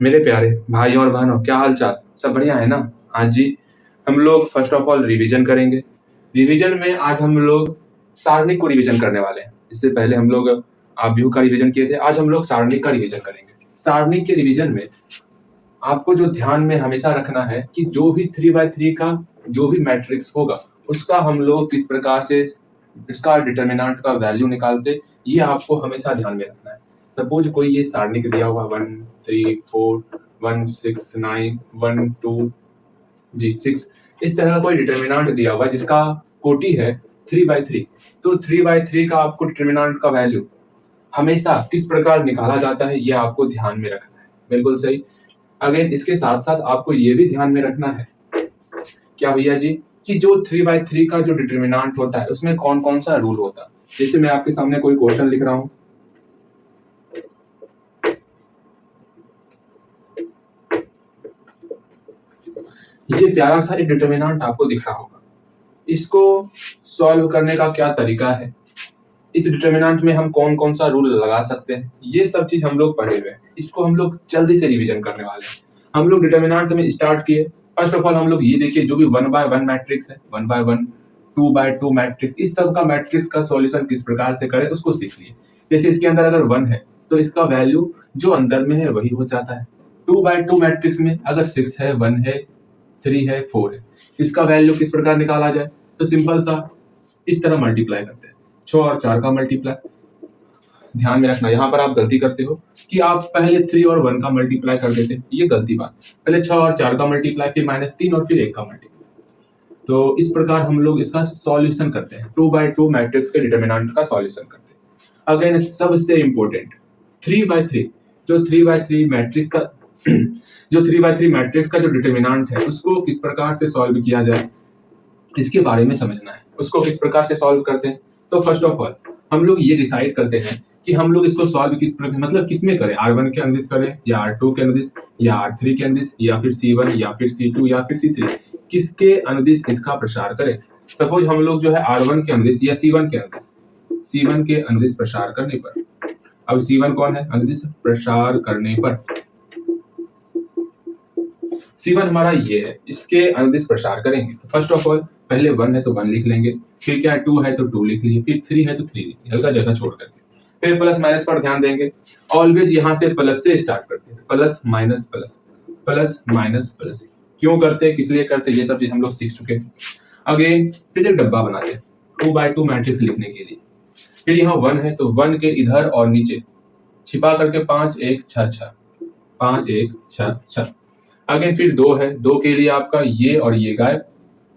मेरे प्यारे भाइयों और बहनों, क्या हाल चाल? सब बढ़िया है ना? हाँ जी। हम लोग फर्स्ट ऑफ ऑल रिवीजन करेंगे। रिवीजन में आज हम लोग सारणिक को रिवीजन करने वाले हैं। इससे पहले हम लोग आव्यूह का रिवीजन किए थे। आज हम लोग सारणिक का रिवीजन करेंगे। सारणिक के रिवीजन में आपको जो ध्यान में हमेशा रखना है कि जो भी 3x3 का जो भी मैट्रिक्स होगा उसका हम लोग किस प्रकार से इसका डिटर्मिनेंट का वैल्यू निकालते, ये आपको हमेशा ध्यान में रखना है। सपोज कोई ये सारणिक दिया हुआ 1 3 4 1 6 9 1 2 जी 6, इस तरह का कोई डिटर्मिनेंट दिया हुआ है जिसका कोटि है 3/3। तो 3/3 का आपको डिटर्मिनेंट का वैल्यू हमेशा किस प्रकार निकाला जाता है, ये आपको ध्यान में रखना है। बिल्कुल सही। अगेन इसके साथ साथ आपको ये भी ध्यान में रखना है क्या भैया जी, कि जो 3/3 का जो डिटर्मिनेंट होता है उसमें कौन कौन सा रूल होता है। जैसे मैं आपके सामने कोई क्वेश्चन लिख रहा हूं, ये प्यारा सा एक डिटर्मिनेंट आपको दिख रहा होगा। इसको सॉल्व करने का क्या तरीका है, इस डिटर्मिनेंट में हम कौन कौन सा रूल लगा सकते हैं, ये सब चीज हम लोग पढ़े हुए हैं। इसको हम लोग जल्दी से रिवीजन करने वाले हैं। हम लोग डिटर्मिनेंट में स्टार्ट किए। फर्स्ट ऑफ ऑल हम लोग ये देखिए, जो भी 1/1 मैट्रिक्स है, 1/1 2/2 मैट्रिक्स, इस सब का मैट्रिक्स का सॉल्यूशन किस प्रकार से करें उसको सीख लिए। जैसे इसके अंदर अगर 1 है तो इसका वैल्यू जो अंदर में है वही हो जाता है। 2/2 मैट्रिक्स में अगर 6 है, 1 है, 3 है, 4 है, इसका वैल्यू किस प्रकार निकाला जाए, तो सिंपल सा इस तरह मल्टीप्लाई करते हैं, 6 और 4 का मल्टीप्लाई। ध्यान में रखना, यहाँ पर आप गलती करते हो कि आप पहले 3 और 1 का मल्टीप्लाई कर देते, ये गलती बात। पहले 6 और 4 का मल्टीप्लाई, फिर -3 और फिर 1 का मल्टीप्लाई। तो इस प्रकार हम लोग इसका सॉल्यूशन करते हैं, 2/2 मैट्रिक्स के डिटर्मिनेंट का सॉल्यूशन करते हैं। अगेन सबसे इंपॉर्टेंट 3/3, जो 3/3 मैट्रिक्स का जो 3/3 मैट्रिक्स का जो डिटर्मिनेंट है उसको किस प्रकार से सॉल्व किया जाए, इसके बारे में समझना है। उसको किस प्रकार से सॉल्व करते हैं, तो फर्स्ट ऑफ ऑल हम लोग ये डिसाइड करते हैं कि हम लोग इसको सॉल्व किस प्रकार, मतलब किस में करें, R1 के अनुदिश करें या R2 के अनुदिश या R3 के अनुदिश या फिर C1 या फिर C2 या फिर C3, किसके अनुदिश इसका प्रसार करें। सपोज हम लोग जो है R1 के अनुदिश या C1 के अनुदिश प्रसार करने पर, अब C1 कौन है, अनुदिश प्रसार करने पर C1 हमारा ये है, इसके अनुदिश प्रसार करेंगे। तो फर्स्ट ऑफ ऑल पहले 1 है तो 1 लिख लेंगे, फिर क्या है 2 है तो 2 लिख लिए, फिर 3 है तो 3 लिख लिए, हल्का जगह छोड़ करके। फिर प्लस माइनस पर ध्यान देंगे, ऑलवेज यहाँ से प्लस से स्टार्ट करते हैं, plus minus plus, plus minus plus. क्यों करते हैं, किस लिए करते हैं, ये सब चीज हम लोग सीख चुके हैं। अगेन फिर एक डब्बा बनाते हैं 2/2 मैट्रिक्स लिखने के लिए। फिर यहाँ 1 है तो 1 के इधर और नीचे छिपा करके 5 1 6 6, 5 1 6 6। अगेन फिर 2 है, 2 के लिए आपका ये और ये गायब,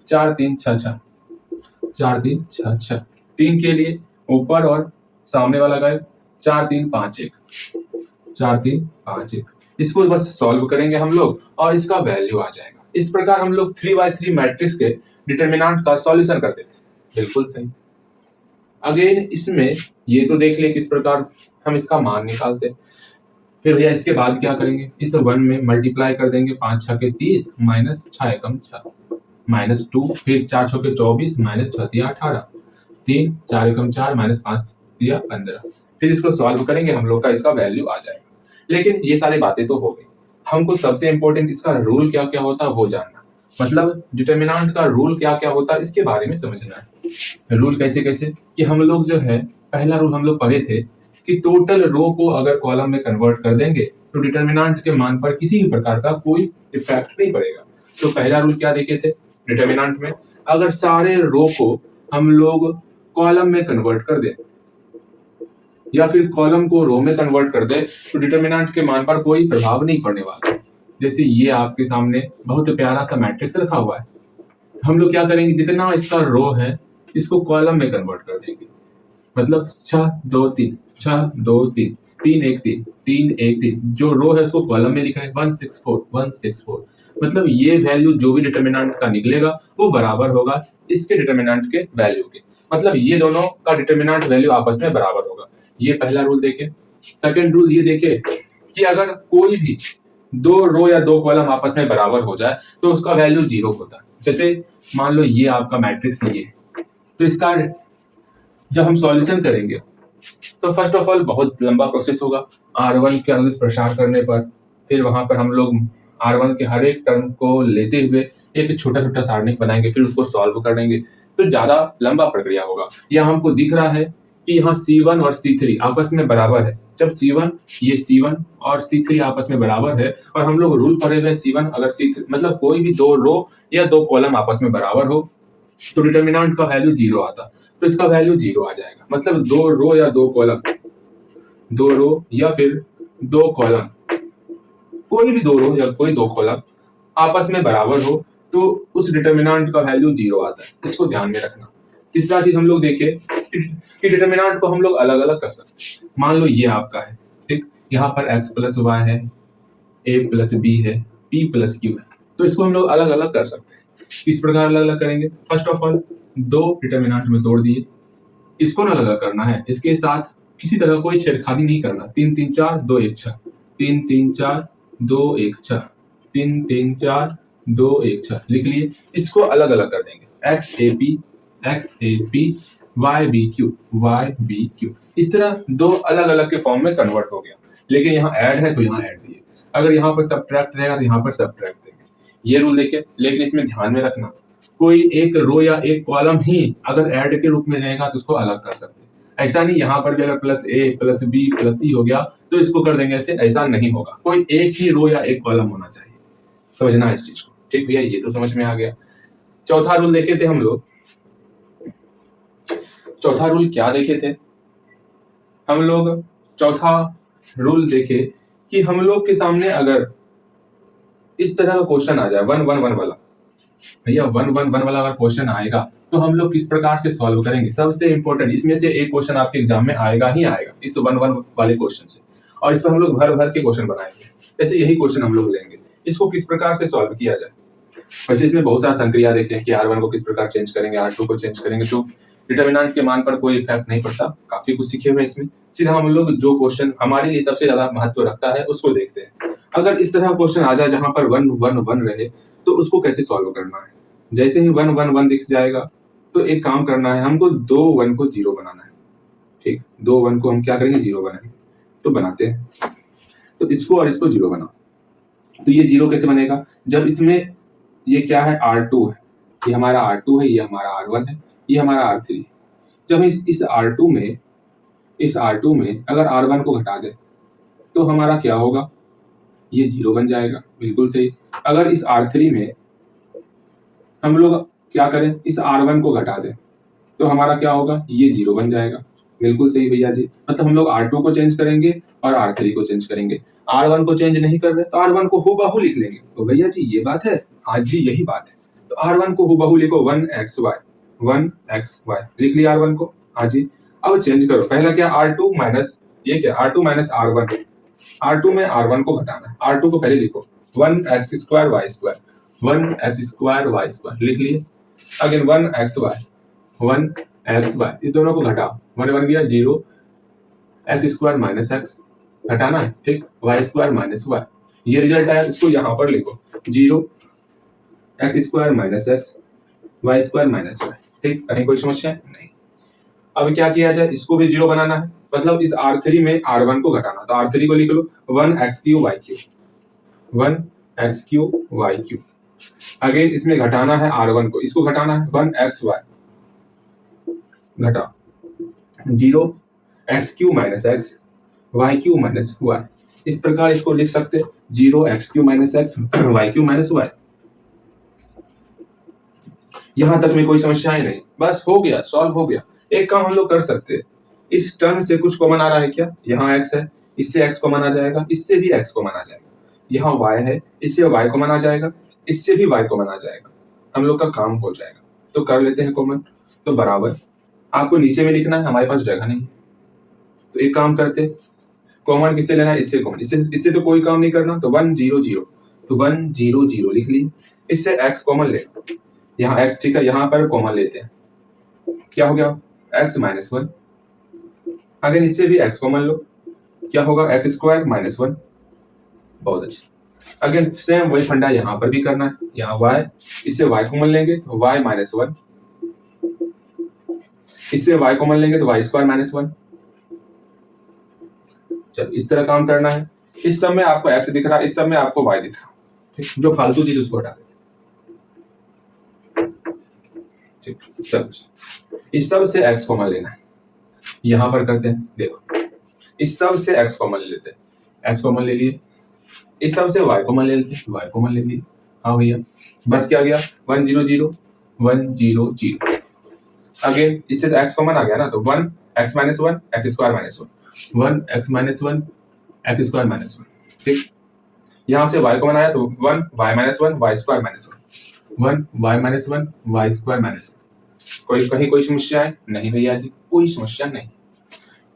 4 3 6 6, 4 3 6 6। 3 के लिए ऊपर और सामने वाला गायब, 4 3 5 1, 4 3 5 1। इसको बस सॉल्व करेंगे हम लोग और इसका वैल्यू आ जाएगा। इस प्रकार हम लोग 3/3 मैट्रिक्स के डिटर्मिनेंट का सॉल्यूशन करते थे। बिल्कुल सही। अगेन इसमें ये तो देख ले किस प्रकार हम इसका मान निकालते हैं। फिर भैया इसके बाद क्या करेंगे, इस 1 में मल्टीप्लाई कर देंगे, 5 6 के 30 माइनस 6 एकम 6 माइनस 2, फिर 4 6 के 24 माइनस 6 तिया 18, 3 4 एकम 4 माइनस 5 तिया 15। फिर इसको सॉल्व करेंगे, हम लोग का इसका वैल्यू आ जाएगा। लेकिन ये सारी बातें तो हो गई, हमको सबसे इंपॉर्टेंट इसका रूल क्या क्या होता है वो जानना, मतलब डिटर्मिनेंट का रूल क्या क्या होता है इसके बारे में समझना है। रूल कैसे कैसे, कि हम लोग जो है पहला रूल हम लोग पढ़े थे कि टोटल रो को अगर कॉलम में कन्वर्ट कर देंगे तो डिटर्मिनेंट के मान पर किसी भी प्रकार का कोई इफेक्ट नहीं पड़ेगा। तो पहला रूल क्या देखे थे डिटर्मिनेंट में, अगर सारे रो को हम लोग कॉलम में कन्वर्ट कर दें या फिर कॉलम को रो में कन्वर्ट कर दे तो डिटर्मिनेंट के मान पर कोई प्रभाव नहीं पड़ने वाला। जैसे ये आपके सामने बहुत प्यारा सा मैट्रिक्स रखा हुआ है, हम लोग क्या करेंगे, जितना इसका रो है इसको कॉलम में कन्वर्ट कर देंगे, मतलब 6 2 3 6 2 3 3 1 3 3 1 3, जो रो है उसको कॉलम में लिखा है 164 164। मतलब ये वैल्यू जो भी डिटर्मिनेंट का निकलेगा वो बराबर होगा इसके डिटर्मिनेंट के वैल्यू के, मतलब ये दोनों का डिटर्मिनेंट वैल्यू आपस में बराबर होगा। ये पहला रूल देखे। सेकंड रूल ये देखे कि अगर कोई भी दो रो या दो कॉलम आपस में बराबर हो जाए तो उसका वैल्यू 0 होता है। जैसे मान लो ये आपका मैट्रिक्स ये, तो इसका जब हम सॉल्यूशन करेंगे तो फर्स्ट ऑफ ऑल बहुत लंबा प्रोसेस होगा। R1 के अनुदिश प्रसार करने पर फिर वहां पर हम लोग R1 के हर एक टर्म को लेते हुए एक छोटा छोटा सारणिक बनाएंगे, फिर उसको सॉल्व करेंगे, तो ज्यादा लंबा प्रक्रिया होगा। यह हमको दिख रहा है कि यहाँ C1 और C3 आपस में बराबर है। जब C1 ये C1 और C3 आपस में बराबर है और हम लोग रूल पढ़े हुए C1 अगर C3 मतलब कोई भी दो रो या दो कॉलम आपस में बराबर हो तो डिटर्मिनेंट का वैल्यू 0 आता, तो इसका वैल्यू 0 आ जाएगा। मतलब दो रो या दो कॉलम, दो रो या फिर दो कॉलम, कोई भी दो रो या कोई दो कॉलम आपस में बराबर हो तो उस डिटर्मिनेंट का वैल्यू 0 आता है। इसको ध्यान में रखना। तीसरा चीज हम लोग देखें कि डिटर्मिनेंट को हम लोग अलग अलग कर सकते हैं। मान लो ये आपका है, ठीक, यहाँ पर x प्लस वाई है, a प्लस बी है, p प्लस क्यू है, तो इसको हम लोग अलग अलग कर सकते हैं। किस प्रकार अलग अलग करेंगे? फर्स्ट ऑफ ऑल दो डिटर्मिनेंट में तोड़ दिए, इसको ना अलग अलग करना है, इसके साथ किसी तरह कोई छेड़खानी नहीं करना। 3 3 4 2 1 6, 3 3 4 2 1 6, 3 3 4 2 1 6 लिख लिए। इसको अलग अलग कर देंगे, x a p y b q y b q। इस तरह दो अलग अलग के फॉर्म में कन्वर्ट हो गया। लेकिन यहाँ ऐड है तो यहाँ ऐड दिए, अगर यहाँ पर सब्ट्रैक्ट रहेगा तो यहाँ पर सब्ट्रैक्ट देंगे। ये रूल देखे, लेकिन इसमें ध्यान में रखना कोई एक रो या एक कॉलम ही अगर ऐड के रूप में रहेगा तो उसको अलग कर सकते हैं। ऐसा नहीं यहाँ पर भी अगर plus a plus b plus c हो गया तो इसको कर देंगे ऐसे, ऐसा नहीं होगा। कोई एक ही रो या एक कॉलम होना चाहिए। समझना है इस चीज को, ठीक भैया? ये तो समझ में आ गया। चौथा रूल देखे थे हम लोग, चौथा रूल क्या देखे थे हम लोग? चौथा रूल देखे कि हम लोग के सामने अगर इस तरह का क्वेश्चन आ जाए 1 1 1 वाला, भैया 1 1 1 वाला अगर क्वेश्चन आएगा तो हम लोग किस प्रकार से सॉल्व करेंगे? सबसे इंपॉर्टेंट इसमें से एक क्वेश्चन आपके एग्जाम में आएगा ही आएगा इस 1 1 वाले क्वेश्चन से, और इस पर हम लोग भर भर के क्वेश्चन बनाएंगे। जैसे यही क्वेश्चन हम लोग लेंगे, इसको किस प्रकार से सॉल्व किया जाए। वैसे इसमें बहुत सारा संक्रिया देखें कि R1 को किस प्रकार चेंज करेंगे, R2 को चेंज करेंगे, तो डिटर्मिनेंट के मान पर कोई इफेक्ट नहीं पड़ता। काफी कुछ सीखे हुए इसमें। सीधा हम लोग जो क्वेश्चन हमारे लिए सबसे ज्यादा महत्व रखता है उसको देखते हैं। अगर इस तरह क्वेश्चन आ जाए जहां पर 1 1 1 रहे तो उसको कैसे सॉल्व करना है? जैसे ही 1 1 1 दिख जाएगा तो एक काम करना है, हमको 2 1 को 0 बनाना है। ठीक, 2 1 को हम क्या करेंगे? 0 बनाएंगे। तो बनाते हैं, तो इसको और इसको 0 बना, तो ये 0 कैसे बनेगा? जब इसमें ये क्या है? R2 है, ये हमारा R2 है, ये हमारा R1 है, ये हमारा R3। जब इस R2 में अगर R1 को घटा दे तो हमारा क्या होगा? ये 0 बन जाएगा। बिल्कुल सही। अगर इस R3 में हम लोग क्या करें? इस R1 को घटा दे तो हमारा क्या होगा? ये 0 बन जाएगा। बिल्कुल सही भैया जी। मतलब हम लोग R2 को चेंज करेंगे और R3 को चेंज करेंगे। R1 को चेंज नहीं कर रहे तो R1 को हूबहू लिख लेंगे। तो भैया जी ये बात है? हाँ जी यही बात है। तो R1 को हूबहू लिखो 1xy लिख लिया R1 को। हाँ जी। अब चेंज करो, पहला क्या? R2 माइनस ये क्या? R2 minus R1। R2 में R1 को घटाना है। R2 को पहले लिखो 1x² लिख लिए। अगेन 1xy इस दोनों को घटाओ, 1 बन गया 0, x² माइनस एक्स घटाना है, ठीक, y² माइनस वाई, ये रिजल्ट आया। इसको यहाँ पर लिखो 0 x² minus x y² minus Y. ठीक, कहीं कोई समस्या नहीं। अब क्या किया जाए? इसको भी 0 बनाना है, मतलब इस R3 में R1 को घटाना, तो R3 को लिख लो 1x³ अगेन इसमें घटाना है R1 को, इसको घटाना है 1xy घटा 0 x³ minus x y³ minus Y. इस प्रकार इसको लिख सकते 0 x³ minus x y³ minus Y. यहां तक में कोई समस्या है नहीं, बस हो गया, सॉल्व हो गया। एक काम हम लोग कर सकते हैं, इस टर्म से कुछ कॉमन आ रहा है क्या? यहाँ x है, इससे x कॉमन आ जाएगा, इससे भी x कॉमन आ जाएगा। यहाँ y है, इससे y कॉमन आ जाएगा, इससे भी y कॉमन आ जाएगा। हम लोग का काम हो जाएगा। तो कर लेते हैं कॉमन, तो बराबर आपको नीचे में लिखना है, हमारे पास जगह नहीं। तो एक काम करते, कॉमन किससे लेना है? इससे कॉमन, इससे तो कोई काम नहीं करना, तो 1 0 0, तो 1 0 0 लिख लिए। इससे x कॉमन ले, यहाँ x, ठीक है, यहाँ पर कॉमन लेते हैं, क्या हो गया? x minus 1। अगेन इससे भी x कॉमन लो, क्या होगा? x² minus 1। बहुत अच्छा। अगेन सेम वही फंडा यहाँ पर भी करना है, यहाँ y, इससे y कॉमन लेंगे तो y माइनस 1, इससे y कॉमन लेंगे तो y² माइनस 1। जब इस तरह काम करना है, इस सब में आपको x दिख रहा है, इस सब में आपको y दिख रहा है, ठीक, जो फालतू चीज उसको हटा देते, ठीक। चलो इस सब से x कॉमन लेना है, यहां पर करते हैं, देखो इस सब से x कॉमन ले लेते हैं, x कॉमन ले लिए, इस सब से y कॉमन ले लेते हैं, y कॉमन ले लिए, हाँ भैया बस क्या गया 1 0 0 1 0 0, अगेन इससे तो x कॉमन आ गया ना, तो 1 x minus 1 x square minus 1 x minus 1 x square minus 1, ठीक। यहाँ से y कॉमन आया तो 1 y minus 1 y square minus 1 y minus 1 y square minus 1। कोई कहीं कोई समस्या है? नहीं भैया जी कोई समस्या नहीं।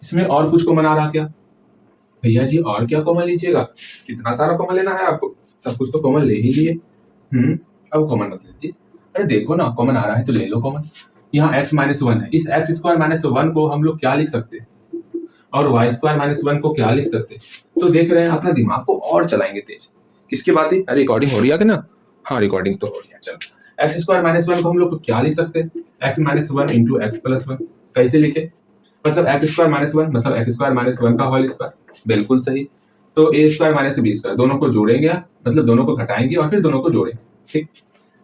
इसमें और कुछ कॉमन आ रहा क्या भैया जी? और क्या कॉमन लीजिएगा? कितना सारा कॉमन लेना है आपको? सब कुछ तो कॉमन ले ही लिए। अब कॉमन मत लीजिए। अरे देखो ना कॉमन आ रहा है तो ले लो कॉमन। यहाँ x माइनस 1 है, इस एक्स स्क्वायर माइनस 1 को हम लोग क्या लिख सकते हैं और वाई स्क्वायर माइनस 1 को क्या लिख सकते हैं? तो देख रहे हैं अपना दिमाग को और चलाएंगे तेज। किसकी बात है? अरे रिकॉर्डिंग हो रही है कि ना? हाँ रिकॉर्डिंग तो हो रही है। चलो एक्स स्क्वायर माइनस 1 को हम लोग क्या लिख सकते हैं? X minus 1 into x plus 1। कैसे लिखे? मतलब एक्स स्क्वायर माइनस 1 मतलब एक्स स्क्वायर माइनस 1 का होल स्क्वायर। बिल्कुल सही। तो ए स्क्वायर माइनस बी स्क्वायर, दोनों को जोड़ेंगे मतलब दोनों को घटाएंगे और फिर दोनों को जोड़ेंगे, ठीक।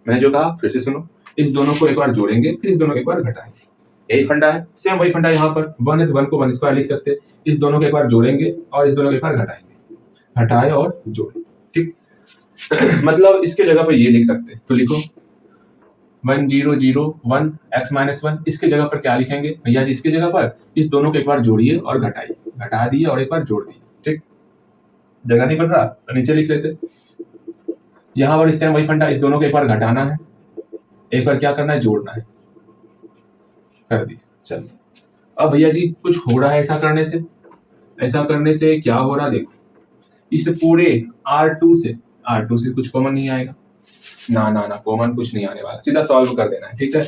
मैंने जो कहा फिर से सुनो, इस दोनों को एक बार जोड़ेंगे फिर इस दोनों को एक बार घटाएंगे, यही फंडा है। सेम वही फंडा यहाँ पर 1 है तो 1 को 1 स्क्वायर लिख सकते हैं, इस दोनों को एक बार जोड़ेंगे और इस दोनों को एक बार घटाएंगे, घटाए और जोड़े, ठीक। मतलब इसके जगह पर ये लिख सकते हैं, तो लिखो 1 0 0 1 x माइनस 1। इसके जगह पर क्या लिखेंगे भैया जी? इसके जगह पर इस दोनों को एक बार जोड़िए और घटाइए, घटा दिए और एक बार जोड़ दिए, ठीक। जगह नहीं बन रहा तो नीचे लिख लेते। यहाँ पर इससे वही फंडा, इस दोनों को एक बार घटाना है, एक बार क्या करना है? जोड़ना है, कर दिए। चल अब भैया जी कुछ हो रहा है ऐसा करने से? ऐसा करने से क्या हो रहा देखो, इस पूरे R2 से कुछ कॉमन नहीं आएगा ना, ना ना कॉमन कुछ नहीं आने वाला, सीधा सॉल्व कर देना है, ठीक है।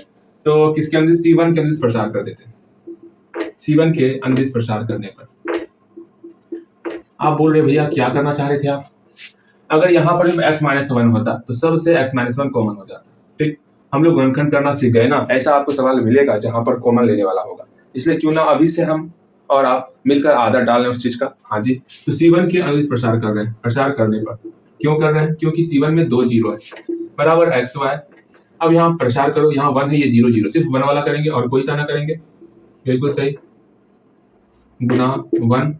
तो किसके अंदर? C1 के अंदर प्रसार कर देते हैं। C1 के अंदर प्रसार करने पर आप बोल रहे भैया क्या करना चाह रहे थे आप? अगर यहाँ पर x माइनस 1 होता तो सबसे x माइनस 1 कॉमन हो जाता, ठीक। हम लोग गुणनखंड करना सीख गए ना, ऐसा आपको सवाल मिलेगा जहां पर कॉमन लेने वाला होगा, इसलिए क्यों ना अभी से हम और आप मिलकर आदत डाल लें उस चीज का। हाँ जी, तो C1 के अंदर प्रसार कर रहे हैं, प्रसार करने पर क्यों कर रहे हैं? क्योंकि C1 में 2 जीरो है बराबर एक्स वाई। अब यहाँ प्रसार करो, यहाँ 1 है, ये 0 0, सिर्फ 1 वाला करेंगे और कोई सा ना करेंगे, बिल्कुल सही। गुना 1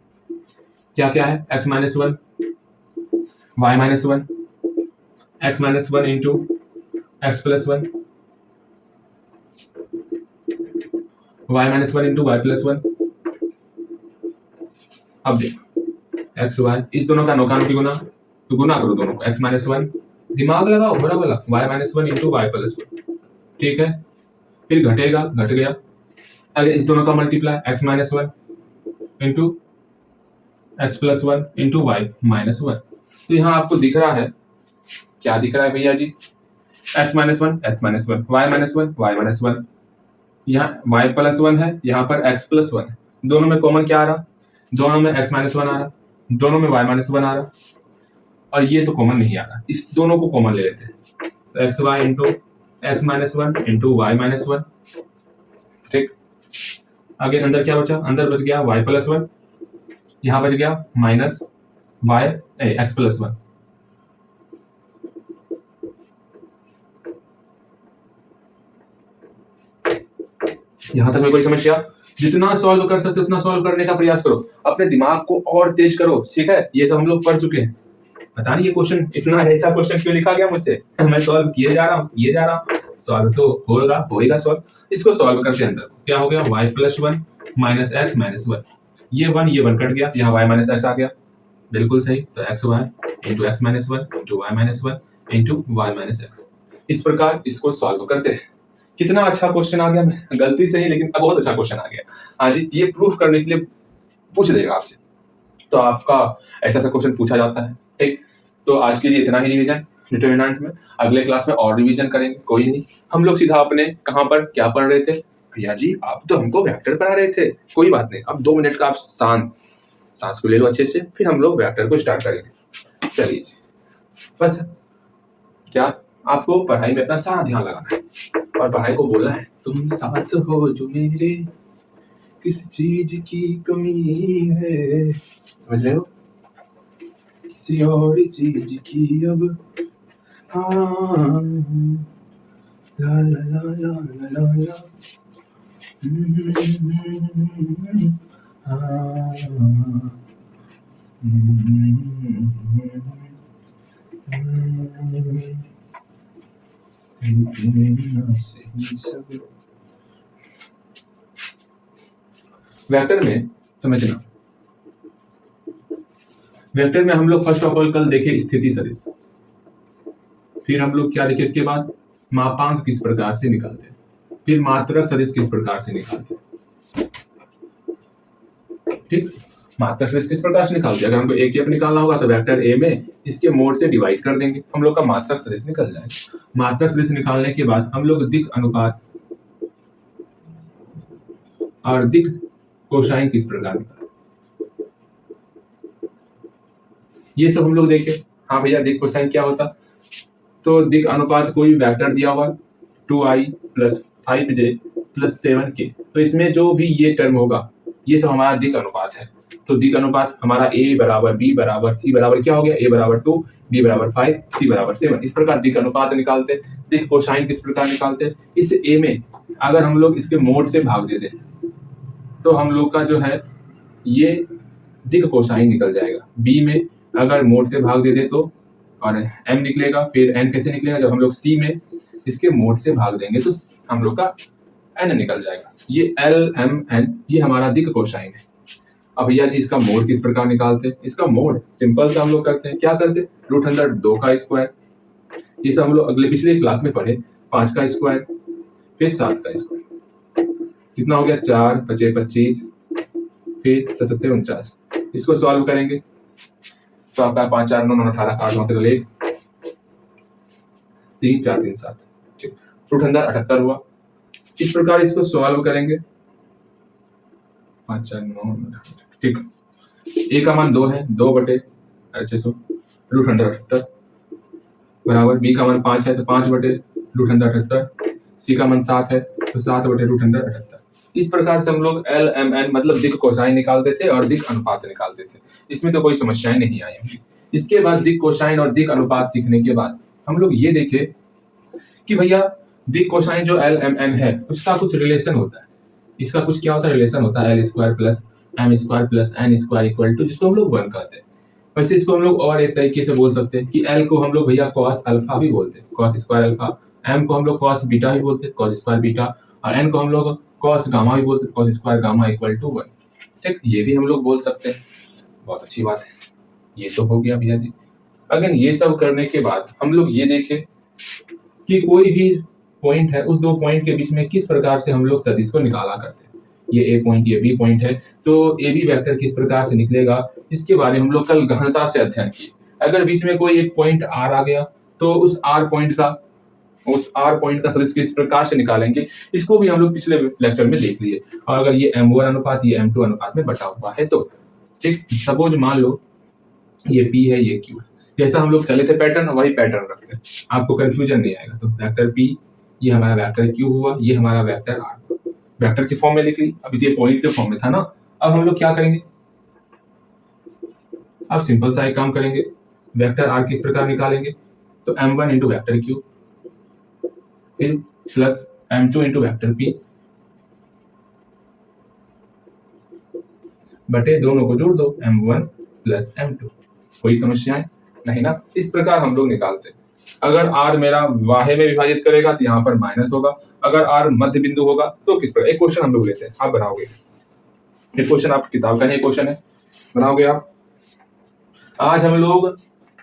क्या क्या है? x minus 1 y minus 1 x minus 1 into x plus 1 y minus 1 into y plus 1। अब देखो एक्स वाई, इस दोनों का नौकान की गुना, तो गुना करो दोनों को, x माइनस 1, दिमाग लगाओ बड़ा वाला, y minus 1 into y plus 1, ठीक है। फिर घटेगा, घट गया। अगर इस दोनों का multiply x minus 1 into x plus 1 into y minus 1। तो यहाँ आपको दिख रहा है, क्या दिख रहा है भैया जी? x minus 1 x minus 1, y minus 1 y minus 1, यहाँ y प्लस 1 है, यहाँ पर x प्लस 1 है। दोनों में कॉमन क्या आ रहा? दोनों में x माइनस 1 आ रहा, दोनों में y माइनस 1 आ रहा, और ये तो कॉमन नहीं आ रहा, इस दोनों को कॉमन ले लेते हैं। तो x y into x minus 1 into y minus 1, ठीक। आगे अंदर क्या बचा? अंदर बच गया y प्लस 1, यहाँ बच गया माइनस वाई एक्स प्लस 1। यहां तक में कोई समस्या? जितना सॉल्व कर सकते उतना सॉल्व करने का प्रयास करो, अपने दिमाग को और तेज करो, ठीक है। ये तो हम लोग पढ़ चुके हैं, पता नहीं ये क्वेश्चन इतना ऐसा क्वेश्चन क्यों लिखा गया मुझसे। मैं सॉल्व किए जा रहा हूँ, किए जा रहा हूँ, सॉल्व तो होएगा सॉल्व। इसको सॉल्व करते हैं, अंदर क्या हो गया? y plus 1 minus x minus 1, ये 1 कट गया, यहाँ y माइनस एक्स आ गया, बिल्कुल सही। तो x y into x minus 1 into y minus 1 into y minus x. इस प्रकार इसको सॉल्व करते हैं। कितना अच्छा क्वेश्चन आ गया, मैं गलती से ही लेकिन बहुत अच्छा क्वेश्चन आ गया। हाँ जी, ये प्रूफ करने के लिए पूछ देगा आपसे, तो आपका ऐसा सा क्वेश्चन पूछा जाता है, ठीक। तो आज के लिए इतना ही रिवीजन डिटरमिनेंट में, अगले क्लास में और रिवीजन करेंगे, कोई नहीं। हम लोग सीधा अपने कहाँ पर क्या पढ़ रहे थे भैया जी? आप तो हमको वेक्टर पढ़ा रहे थे, कोई बात नहीं, अब 2 मिनट का आप सांस को ले लो अच्छे से, फिर हम लोग वेक्टर को स्टार्ट करेंगे। चलिए जी, बस क्या आपको पढ़ाई में अपना सारा ध्यान लगाना है और पढ़ाई को बोलना है, तुम साथ हो जो मेरे, किस चीज की कमी है, समझ रहे हो? किसी और चीज की अब हाँ ला ला ला ला ला ला ला हाँ वेक्टर में समझना, वेक्टर में हम लोग फर्स्ट ऑफ ऑल कल देखे स्थिति सदिश, फिर हम लोग क्या देखे इसके बाद मापांक किस प्रकार से निकालते हैं, फिर मात्रक सदिश किस प्रकार से निकालते हैं। ठीक, मात्रक सदिश किस प्रकार से निकालते हैं, अगर हमको एक एफ निकालना होगा तो वेक्टर ए में इसके मोड से डिवाइड कर देंगे, हम लोग का मात्रक सदिश निकल जाएगा। मात्रक सदिश निकालने के बाद हम लोग दिक् अनुपात और दिक् कोसाइन किस प्रकार निकालते, ये सब हम लोग देखे। हाँ भैया दिक् कोसाइन क्या होता, तो दिक् अनुपात कोई वेक्टर दिया हुआ 2i + 5j + 7k, तो इसमें जो भी ये टर्म होगा ये सब हमारा दिक् अनुपात है। तो दिक् अनुपात हमारा a बराबर b बराबर c बराबर क्या हो गया, a बराबर 2, b बराबर 5, c बराबर 7, इस प्रकार दिक् अनुपात निकालते। दिक् कोसाइन किस प्रकार निकालते, इस a में अगर हम लोग इसके मोड से भाग दे दें तो हम लोग का जो है ये दिक् कोसाइन निकल जाएगा। b में अगर मोड से भाग दे दे तो और m निकलेगा, फिर n कैसे निकलेगा, जब हम लोग c में इसके मोड से भाग देंगे तो हम लोग का n निकल जाएगा। ये l m n ये हमारा दिक् कोसाइन है। अब भैया जी इसका मोड किस प्रकार निकालते हैं, इसका मोड सिंपल से हम लोग करते हैं, क्या करते हैं, √2 का स्क्वायर, ये सब हम लोग अगले पिछले क्लास में पढ़े, 5 का स्क्वायर फिर 7 का स्क्वायर, कितना हो गया 4 × 5 = 25, फिर 7 × 49, इसको सॉल्व करेंगे तो आपका 5 × 4 = 9, 9 × 18 8 9 1 3 4 3 7, ठीक, √78 हुआ। इस प्रकार इसको सॉल्व करेंगे 5 4 9 ठीक, a का मान 2 है, 2/600 √78 बराबर b का मान 5 है तो 5/√78, c का मान 7 है तो 7/√78। इस प्रकार से हम लोग एल एम एन मतलब दिक् कोसाइन निकालते थे और दिक् अनुपात निकालते थे, इसमें तो कोई समस्याएं नहीं आई होंगी। इसके बाद दिक् कोसाइन और दिक् अनुपात सीखने के बाद हम लोग ये देखे कि भैया दिक् कोसाइन जो एल एम एन है उसका कुछ रिलेशन होता है, इसका कुछ क्या होता है, रिलेशन होता है l² + m² + n² = जिसको हम लोग 1 कहते हैं। वैसे इसको हम लोग और एक तरीके से बोल सकते हैं कि l को हम लोग भैया cos अल्फा भी बोलते हैं, cos² अल्फा, m को हम लोग cos बीटा भी बोलते हैं, cos² बीटा, और n को हम लोग cos गामा भी बोलते हैं, cos² गामा = 1। ठीक, ये भी हम लोग बोल सकते हैं, बहुत अच्छी बात है। ये तो हो गया भैया जी। अगर ये सब करने के बाद हम लोग ये देखें कि कोई भी पॉइंट है, उस दो पॉइंट के बीच में किस प्रकार से हम लोग सदिश को निकाला करते हैं। ये ए पॉइंट ये बी पॉइंट है, तो ए बी वेक्टर किस प्रकार से निकलेगा इसके बारे में हम लोग कल गहनता से अध्ययन किए। अगर बीच में कोई एक पॉइंट आर आ गया तो उस आर पॉइंट का सदिश किस प्रकार से निकालेंगे इसको भी हम लोग पिछले लेक्चर में देख लिए। और अगर ये m1 अनुपात ये m2 अनुपात में बटा हुआ है तो ठीक, सपोज मान लो ये p है ये q है, जैसा हम लोग चले थे पैटर्न वही पैटर्न रखते हैं, आपको कंफ्यूजन नहीं आएगा। तो वेक्टर p ये हमारा वेक्टर q हुआ, ये हमारा वेक्टर r वेक्टर की फॉर्म में लिख ली, अभी ये पॉइंट के फॉर्म में था ना। अब हम लोग क्या करेंगे, अब सिंपल सा एक काम करेंगे, वेक्टर r किस प्रकार निकालेंगे, तो m1 × वेक्टर q फिर प्लस m2 × वेक्टर p बटे दोनों को जोड़ दो m1 + m2। कोई समस्याएं नहीं ना। इस प्रकार हम लोग निकालते हैं। अगर r मेरा वाहे में विभाजित करेगा तो यहाँ पर माइनस होगा, अगर r मध्य बिंदु होगा तो किस प्रकार। एक क्वेश्चन हम लोग लेते हैं, आप बनाओगे, एक क्वेश्चन आपकी किताब का नहीं क्वेश्चन है, बनाओगे आप। आज हम लोग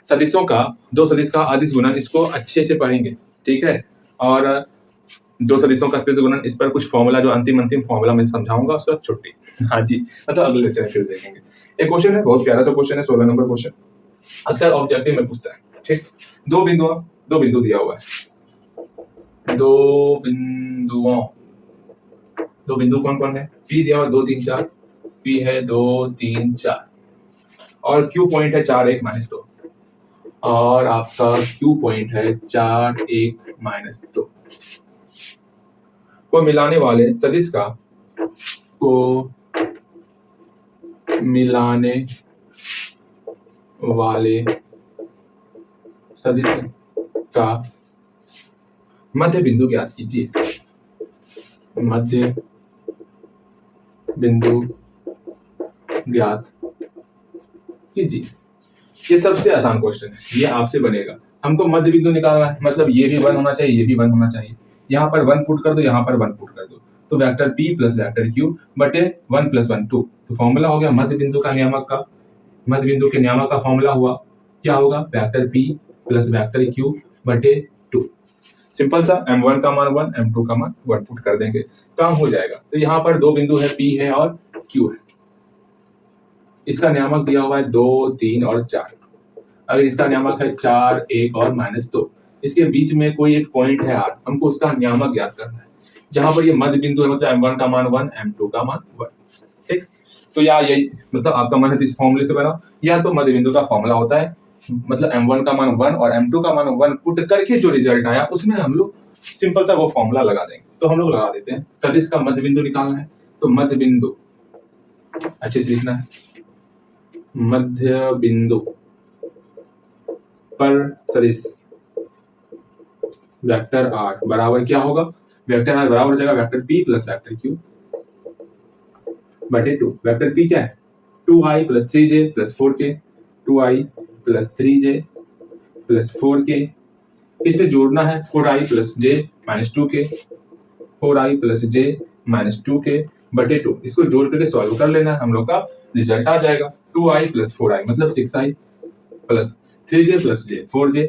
सदिशों का, दो सदिश का अदिश गुणन इसको अच्छे से पढ़ेंगे, ठीक है। और दो सदिशों का सदिश गुणन, इस पर कुछ फॉर्मूला जो अंतिम फॉर्मूला मैं समझाऊंगा, उसका छुट्टी। हाँ जी, तो अगले लेक्चर फिर देखेंगे। एक क्वेश्चन है, बहुत प्यारा सा क्वेश्चन है, 16 नंबर क्वेश्चन, अक्सर ऑब्जेक्टिव में पूछता है। ठीक, दो बिंदु दिया हुआ है, दो बिंदु कौन कौन है, P दिया हुआ 2 3 4, P है 2 3 4 और Q पॉइंट है 4 1 - 2 और आपका Q पॉइंट है 4 1 - 2 को मिलाने वाले सदिश का को मिलाने वाले सदिश का मध्य बिंदु ज्ञात कीजिए। मध्य बिंदु ज्ञात कीजिए। ये सबसे आसान क्वेश्चन है, ये आपसे बनेगा। हमको मध्य बिंदु निकालना है, मतलब ये भी 1 होना चाहिए, ये भी 1 होना चाहिए। यहाँ पर 1 पुट कर दो, यहाँ पर 1 पुट कर दो, तो vector p plus vector q बटे 1 प्लस 1 2। तो फॉर्मूला हो गया मध्य बिंदु का नियामक का, मध्य बिंदु के नियामक का फॉर्मूला हुआ क्या होगा, vector p plus vector q बटे 2। सिंपल सा, m1 का मान 1, m2 का मान 1 पुट कर देंगे, काम हो जाएगा। तो यहाँ पर दो बिंदु है, p है और q है। इसका नियामक दिया हुआ है 2, 3 और 4। अगर इसका नियामक है 4, 1 और -2, इसके बीच में कोई एक पॉइंट है r, हमको उसका नियामक ज्ञात करना है। जहां पर ये मध्य बिंदु है, मतलब m1 का मान 1, m2 का मान 1। ठीक, तो या यही मतलब आपका मन है तो इस फॉर्मूले से बनाओ, या तो मध्य बिंदु का फॉर्मूला होता है, मतलब m1 का मान 1 और m2 का मान 1 पुट करके जो रिजल्ट आया उसमें हम लोग सिंपल सा वो फॉर्मूला लगा देंगे। तो हम लोग लगा देते हैं, सदिश का मध्य बिंदु निकालना है, तो मध्य बिंदु अच्छे से लिखना है, मध्य बिंदु पर सदिश वेक्टर r बराबर क्या होगा, वेक्टर r बराबर हो जाएगा vector p plus vector q बटे 2। वेक्टर p क्या है, 2i plus 3j plus 4k, 2i plus 3j plus 4k। इसे जोड़ना है 4i plus j minus 2k, 4i plus j minus 2k बटे 2। इसको जोड़ करके सॉल्व कर लेना है, हम लोग का रिजल्ट आ जाएगा 2i प्लस 4i मतलब 6i plus 3j plus j 4j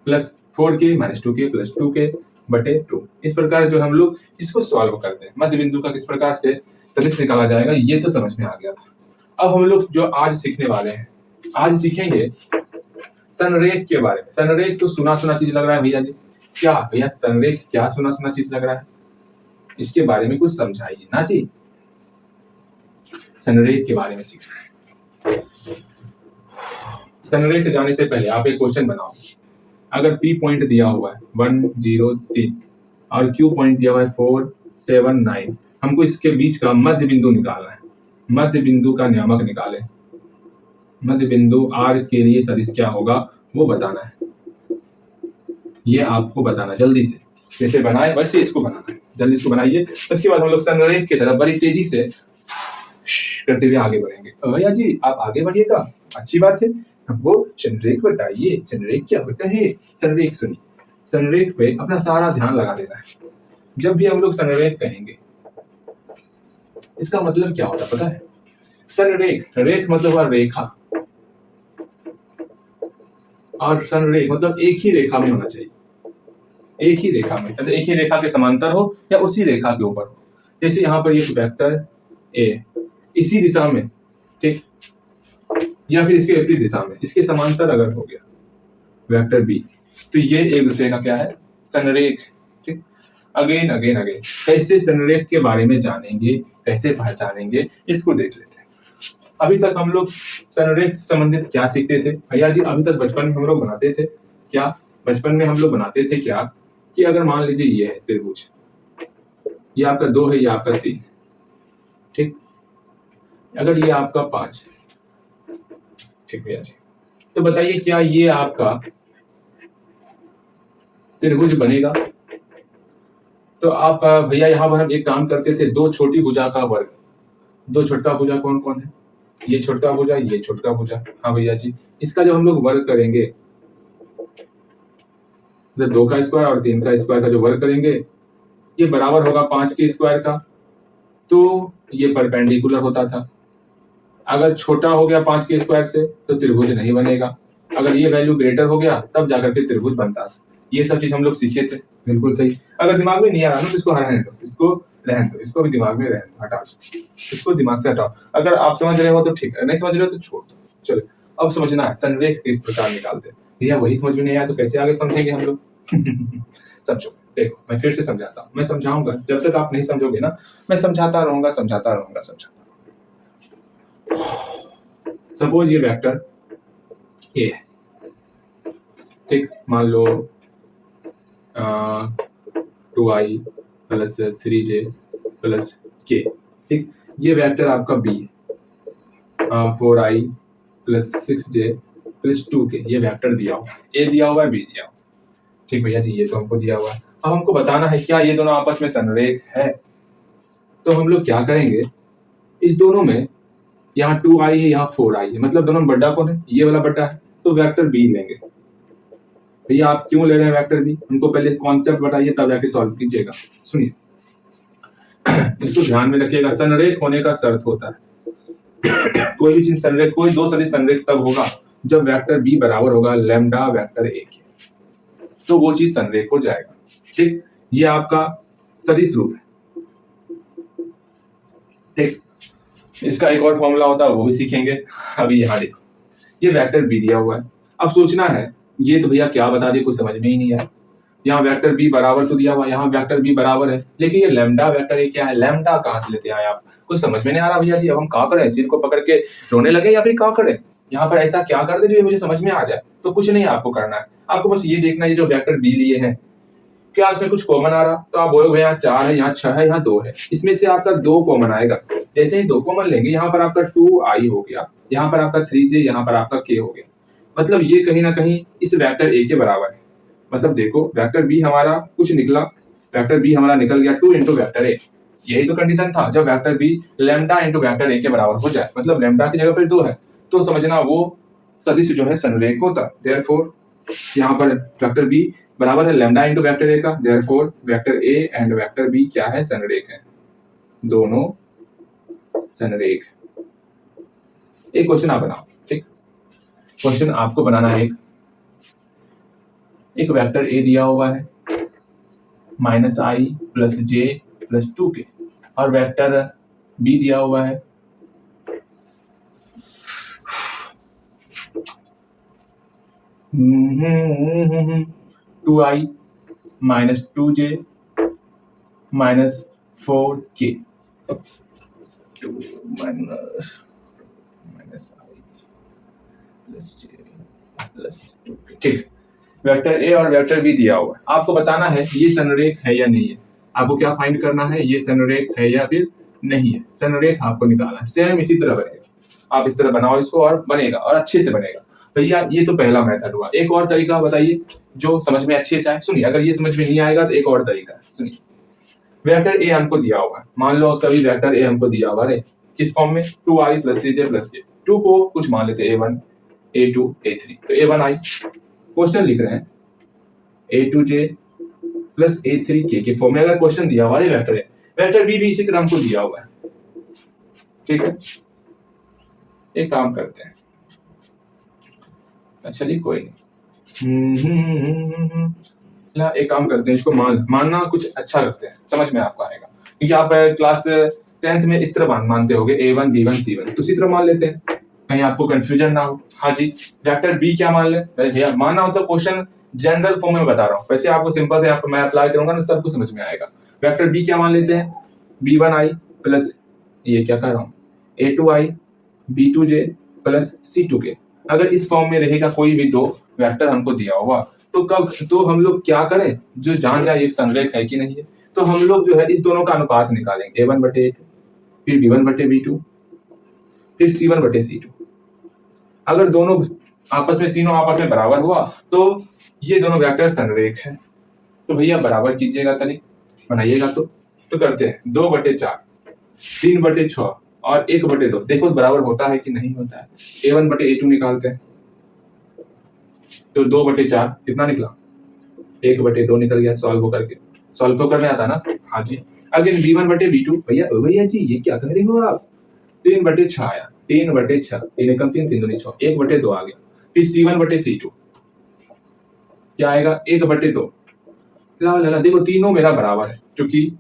plus 4k minus 2k plus 2k बटे 2। इस प्रकार जो हम लोग इसको सॉल्व करते हैं, मध्य बिंदु का किस प्रकार से सदिश निकाला जाएगा, ये तो समझ में आ गया था। अब हम लोग जो आज सीखने वाले हैं, आज सीखेंगे संरेख के बारे में। संरेख तो सुना सुना चीज लग रहा है भैया जी, क्या भैया संरेख क्या सुना सुना चीज लग रहा है, इसके बारे में कुछ समझाइए ना जी। संरेख के बारे में सीखना। संरेख जाने से पहले आप एक क्वेश्चन बनाओ। अगर P पॉइंट दिया हुआ है 1, 0, 3 और Q पॉइंट दिया हुआ है 4, 7, 9, हमको इसके बीच का मध्य बिंदु निकालना है। मध्य बिंदु का नियामक निकालें, मध्य बिंदु R के लिए सदिश क्या होगा वो बताना है, ये आपको बताना जल्दी से। जैसे बनाए वैसे इसको बनाना है, जल्दी इसको बनाइए। उसके बाद हम लोग संरेख की तरफ बड़ी तेजी से करते हुए आगे बढ़ेंगे। भैया जी आप आगे बढ़िएगा, अच्छी बात है, हमको संरेख बताइए, संरेख क्या होता है। संरेख सुनिए, संरेख पे अपना सारा ध्यान लगा देना है। जब भी हम लोग संरेख कहेंगे, इसका मतलब क्या होता है पता है, संरेख, रेख मतलब हुआ रेखा, और संरेख मतलब एक ही रेखा में होना चाहिए, एक ही रेखा में, मतलब एक ही रेखा के समांतर हो या उसी रेखा के ऊपर हो। जैसे यहाँ पर ये वेक्टर ए इसी दिशा में, ठीक, या फिर इसके विपरीत दिशा में, इसके समांतर अगर हो गया वेक्टर बी, तो ये एक दूसरे का क्या है, संरेख। ठीक, अगेन अगेन अगेन कैसे संरेख के बारे में जानेंगे, कैसे पहचानेंगे, इसको देख लेते हैं। अभी तक हम लोग संरेख संबंधित क्या सीखते थे भैया जी, अभी तक बचपन में हम लोग बनाते थे क्या, बचपन में हम लोग बनाते थे क्या कि अगर मान लीजिए ये है त्रिभुज, ये आपका 2 है, ये आपका 3, ठीक, अगर ये आपका 5 है, ठीक भैया जी, तो बताइए क्या ये आपका त्रिभुज बनेगा। तो आप भैया यहाँ पर हम एक काम करते थे, दो छोटी भुजा का वर्ग, दो छोटा भुजा कौन कौन है, ये छोटा भुजा, ये छोटा भुजा, हाँ भैया जी, इसका जो हम लोग वर्ग करेंगे, 2 का स्क्वायर और 3 का स्क्वायर का जो वर्ग करेंगे, ये बराबर होगा 5 के स्क्वायर का, तो ये परपेंडिकुलर होता था। अगर छोटा हो गया 5 के स्क्वायर से तो त्रिभुज नहीं बनेगा, अगर ये वैल्यू ग्रेटर हो गया तब जाकर के त्रिभुज बनता। ये सब चीज हम लोग सीखे थे, बिल्कुल सही। अगर दिमाग में नहीं आ रहा ना तो इसको रहने दो, इसको रहने दो, इसको भी दिमाग में रहने दो, हटा दो, इसको दिमाग से हटाओ। अगर आप समझ रहे हो तो ठीक है, नहीं समझ रहे हो तो छोड़ दो। चलो अब समझना है संरेख किस प्रकार निकालते हैं। भैया वही समझ में नहीं आया तो कैसे आगे समझेंगे हम लोग। समझो, देखो मैं फिर से समझाता हूँ, मैं समझाऊंगा, जब तक आप नहीं समझोगे ना मैं समझाता रहूंगा समझाता रहूंगा समझाता। सपोज ये वेक्टर ए है, ठीक, मान लो 2i plus 3j plus k, ठीक, ये वेक्टर आपका बी है 4i plus 6j plus 2k, ये वेक्टर दिया हुआ, ए दिया हुआ है, बी दिया हुआ। ठीक भैया जी, ये तो हमको दिया हुआ है। अब हमको बताना है क्या ये दोनों आपस में संरेख है। तो हम लोग क्या करेंगे, इस दोनों में यहाँ 2i है, यहाँ 4i है, मतलब दोनों में बड़ा कौन है, ये वाला बड़ा है, तो वेक्टर बी लेंगे। भैया आप क्यों ले रहे हैं वेक्टर बी, हमको पहले कॉन्सेप्ट बताइए तब जाके सॉल्व कीजिएगा। सुनिए इसको ध्यान में रखिएगा, संरेख होने का शर्त होता है कोई भी चीज संरेख, कोई दो सदिश संरेख तब होगा जब वेक्टर बी बराबर होगा लैम्डा वेक्टर ए के, तो वो चीज संरेख हो जाएगा। ठीक, ये आपका सदिश रूप है। ठीक, इसका एक और फॉर्मूला होता है वो भी सीखेंगे। अभी यहाँ देखो, ये वेक्टर बी दिया हुआ है, अब सोचना है ये तो भैया क्या बता दिए, कुछ समझ में ही नहीं आया। यहाँ वेक्टर बी बराबर तो दिया हुआ, यहाँ वेक्टर बी बराबर है, लेकिन ये लैम्डा वेक्टर ये क्या है, लैम्डा कहाँ से लेते आए आप, कुछ समझ में नहीं आ रहा भैया जी। अब हम क्या करें, सिर को पकड़ के रोने लगे या फिर क्या करें, यहाँ पर ऐसा क्या कर दे जो ये मुझे समझ में आ जाए। तो कुछ नहीं आपको करना है, आपको बस ये देखना है जो वेक्टर बी लिए हैं क्या इसमें कुछ कॉमन आ रहा, तो आप बोलोगे यहाँ 4 है, यहाँ 6 है, यहाँ 2 है, इसमें से आपका 2 कॉमन आएगा। जैसे ही 2 कॉमन लेंगे, यहाँ पर आपका 2i हो गया, यहाँ पर आपका 3j, यहाँ पर आपका k हो गया, मतलब ये कहीं ना कहीं इस वेक्टर a के बराबर है। मतलब देखो वेक्टर b हमारा कुछ निकला, वेक्टर b हमारा निकल गया 2 इंटू वेक्टर a, यही तो कंडीशन था जब vector b lambda into vector a के बराबर हो जाए, मतलब लैम्डा की जगह पर 2 है, तो समझना वो सदिश जो है संरेख होता। देयरफॉर यहाँ पर वेक्टर बी बराबर है लैम्डा इंटू वेक्टर ए का, therefore vector A and vector B क्या है, संरेख है, दोनों संरेख। एक क्वेश्चन आप बनाओ। ठीक, क्वेश्चन आपको बनाना है, एक वेक्टर ए दिया हुआ है -i plus j plus 2k, और वेक्टर बी दिया हुआ है 2i minus 2j minus 4k, 2 minus i plus j plus 2k। ठीक, वेक्टर ए और वेक्टर बी दिया हुआ है, आपको बताना है ये संरेख है या नहीं है। आपको क्या फाइंड करना है, ये संरेख है या फिर नहीं है, संरेख आपको निकालना है। सेम इसी तरह बनेगा, आप इस तरह बनाओ इसको और बनेगा, और अच्छे से बनेगा। भैया ये तो पहला मेथड हुआ, एक और तरीका बताइए जो समझ में अच्छे से आए। सुनिए, अगर ये समझ में नहीं आएगा तो एक और तरीका है, सुनिए। वेक्टर ए हमको दिया हुआ है, मान लो कभी वेक्टर ए हमको दिया हुआ है किस फॉर्म में, 2i plus 3j plus k, 2 को कुछ मान लेते हैं a1 a2 a3, तो a1i क्वेश्चन लिख रहे हैं a2j प्लस a3k के फॉर्म में अगर क्वेश्चन दिया हुआ है वेक्टर ए, वेक्टर बी भी इसी तरह हमको दिया हुआ है। ठीक है, एक काम करते हैं, अच्छा जी कोई नहीं, एक काम करते हैं, इसको मानना कुछ अच्छा रखते हैं, समझ में आपको आएगा, क्योंकि आप क्लास 10th में इस तरह मानते होगे a1 b1 c1, तो इसी तरह मान लेते हैं, कहीं आपको कंफ्यूजन ना हो। हाँ जी, वेक्टर बी क्या मान ले भैया, मानना मतलब क्वेश्चन जनरल फॉर्म में बता रहा हूँ, वैसे आपको सिंपल से आपको मैं अप्लाई करूंगा ना, सब कुछ समझ में आएगा। वेक्टर बी क्या मान लेते हैं, b1i प्लस ये क्या कर रहा हूँ a2i b2j प्लस c2k। अगर इस फॉर्म में रहेगा कोई भी दो वेक्टर हमको दिया हुआ, तो कब तो हम लोग क्या करें, जो जान जाए एक संरेख है कि नहीं है, तो हम लोग जो है इस दोनों का अनुपात निकालेंगे, a1 बटे a2, फिर b1 बटे b2, फिर c1 बटे c2। अगर दोनों आपस में, तीनों आपस में बराबर हुआ तो ये दोनों वेक्टर संरेख है। तो भैया बराबर कीजिएगा, तनिक बनाइएगा। तो करते हैं 2 बटे 4, 3 बटे 6 और 1 बटे 2, देखो बराबर होता है कि नहीं होता है। a1 बटे a2 निकालते हैं, तो 2 बटे 4 कितना निकला, 1 बटे 2 निकल गया। सॉल्व करके, सॉल्व तो करने आता ना। हाँ जी, अगेन b1 बटे b2, भैया जी ये क्या कह रहे हो आप, 3 बटे 6 आया, 3 बटे 6, 3 एकम 3, 3 दूनी 6, 1 बटे 2 आ गया। फिर c1 बटे c2 क्या आएगा, 1 बटे 2। ला देखो तीनों मेरा बराबर है, क्योंकि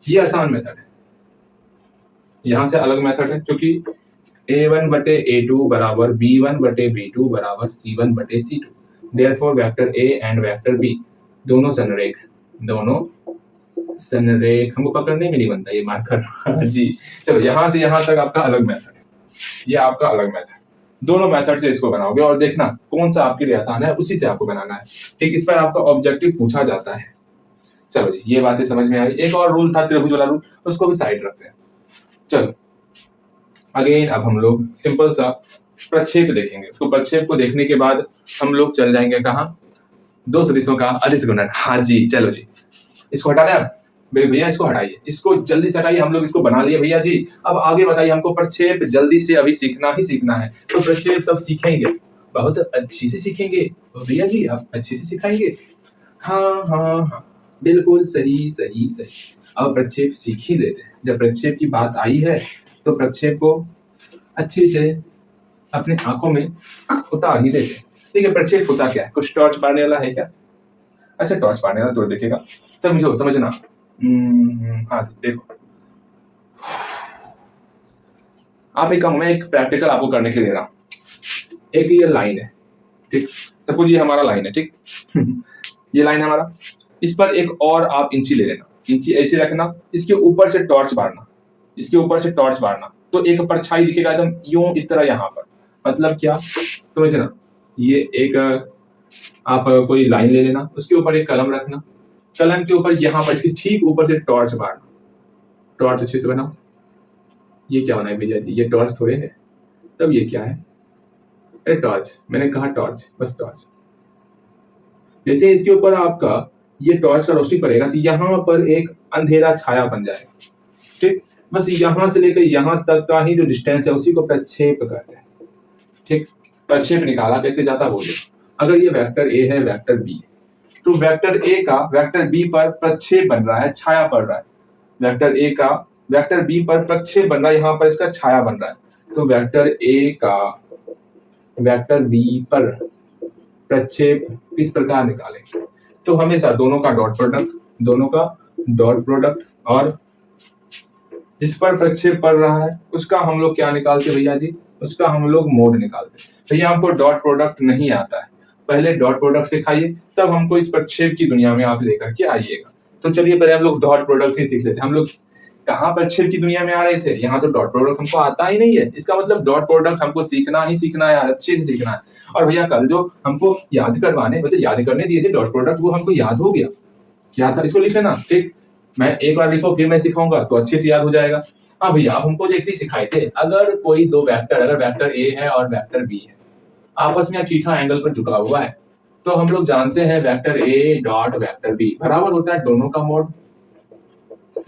ये आसान मेथड है, यहां से अलग मेथड है, क्योंकि a1 बटे a2 बराबर b1 बटे b2 बराबर c1 बटे c2। Therefore vector a and vector b दोनों संरेख, दोनों संरेख। हमको पकड़ने में नहीं बनता ये मार्कर जी। चलो यहाँ से यहाँ तक आपका अलग मेथड है, ये आपका अलग मेथड, दोनों मेथड से इसको बनाओगे और देखना कौन सा आपके लिए आसान है, उसी से आपको बनाना है। ठीक, इस पर आपका ऑब्जेक्टिव पूछा जाता है। चलो जी, ये बातें समझ में आई। एक और रूल था त्रिभुज वाला रूल, उसको भी साइड रखते हैं। चलो अगेन अब हम लोग सिंपल सा प्रक्षेप देखेंगे। उसको प्रक्षेप को देखने के बाद हम लोग चल जाएंगे कहाँ, दो सदिशों का अदिश गुणन। हाँ जी, चलो जी, इसको हटा दें भैया, इसको हटाइए, इसको जल्दी से हटाइए। हम लोग इसको बना लिए भैया जी। अब आगे बताइए, हमको प्रक्षेप जल्दी से अभी सीखना ही सीखना है, तो प्रक्षेप सब सीखेंगे, बहुत अच्छी से सीखेंगे तो भैया जी, आप अच्छे से सिखाएंगे। हाँ हाँ हाँ, बिल्कुल सही सही सही। अब प्रक्षेप सीख ही लेते हैं। जब प्रक्षेप की बात आई है तो प्रक्षेप को अच्छे से अपने आंखों में उतार ही देते हैं। ठीक है, प्रक्षेप होता क्या है? कुछ टॉर्च मारने वाला है क्या? अच्छा, टॉर्च मारने वाला तो देखेगा, समझो समझना। हाँ देखो, आप एक काम, मैं एक प्रैक्टिकल आपको करने के लिए दे रहा हूँ। एक ये लाइन है, ठीक, सपोज ये हमारा लाइन है, ठीक ये लाइन है हमारा, इस पर एक और आप इंची ले लेना, इंची ऐसे रखना, इसके ऊपर से टॉर्च मारना, इसके ऊपर से टॉर्च मारना, तो एक परछाई दिखेगा एकदम यूं इस तरह यहाँ पर। मतलब क्या, समझना, ये एक आप कोई लाइन ले लेना, उसके ऊपर एक कलम रखना, कलम के ऊपर यहाँ पर इसके ठीक ऊपर से टॉर्च मारना, टॉर्च अच्छे से बनाओ। ये क्या बना है भैया जी, ये टॉर्च थोड़े है, तब ये क्या है? अरे टॉर्च, मैंने कहा टॉर्च, बस टॉर्च। जैसे इसके ऊपर आपका ये टॉर्च का रोशनी पड़ेगा तो यहाँ पर एक अंधेरा छाया बन जाएगा, ठीक। बस यहाँ से लेकर यहाँ तक का ही जो डिस्टेंस है उसी को प्रक्षेप कहते हैं, ठीक। प्रक्षेप निकाला कैसे जाता बोले, अगर ये वेक्टर ए है, वेक्टर बी, तो वेक्टर ए का वेक्टर बी पर प्रक्षेप बन रहा है, छाया पड़ रहा है। वेक्टर ए का वेक्टर बी पर प्रक्षेप बन रहा है, यहाँ पर इसका छाया बन रहा है। तो वेक्टर ए का वेक्टर बी पर प्रक्षेप किस प्रकार निकालेंगे? तो हमेशा दोनों का डॉट प्रोडक्ट, दोनों का डॉट प्रोडक्ट, और जिस पर प्रक्षेप पड़ रहा है उसका हम लोग क्या निकालते भैया जी, उसका हम लोग मोड निकालते। भैया हमको डॉट प्रोडक्ट नहीं आता है, पहले डॉट प्रोडक्ट सिखाइए, तब हमको इस प्रक्षेप की दुनिया में आप लेकर के आइएगा। तो चलिए पहले हम लोग डॉट प्रोडक्ट ही सीख लेते हैं। हम लोग कहाँ प्रक्षेप की दुनिया में आ रहे थे, यहाँ तो डॉट प्रोडक्ट हमको आता ही नहीं है। इसका मतलब डॉट प्रोडक्ट हमको सीखना ही सीखना है, अच्छे से सीखना है। और भैया कल जो हमको याद करवाने, मतलब याद करने दिए थे डॉट प्रोडक्ट, वो हमको याद हो गया, क्या था, इसको लिख लेना, ठीक। मैं एक बार लिखो फिर मैं सिखाऊंगा तो अच्छे से याद हो जाएगा। हाँ भैया, आप हमको जैसे सिखाए थे, अगर कोई दो वेक्टर, अगर वेक्टर ए है और वेक्टर बी है, आपस में थीटा एंगल पर झुका हुआ है, तो हम लोग जानते हैं vector A dot vector B बराबर होता है दोनों का मोड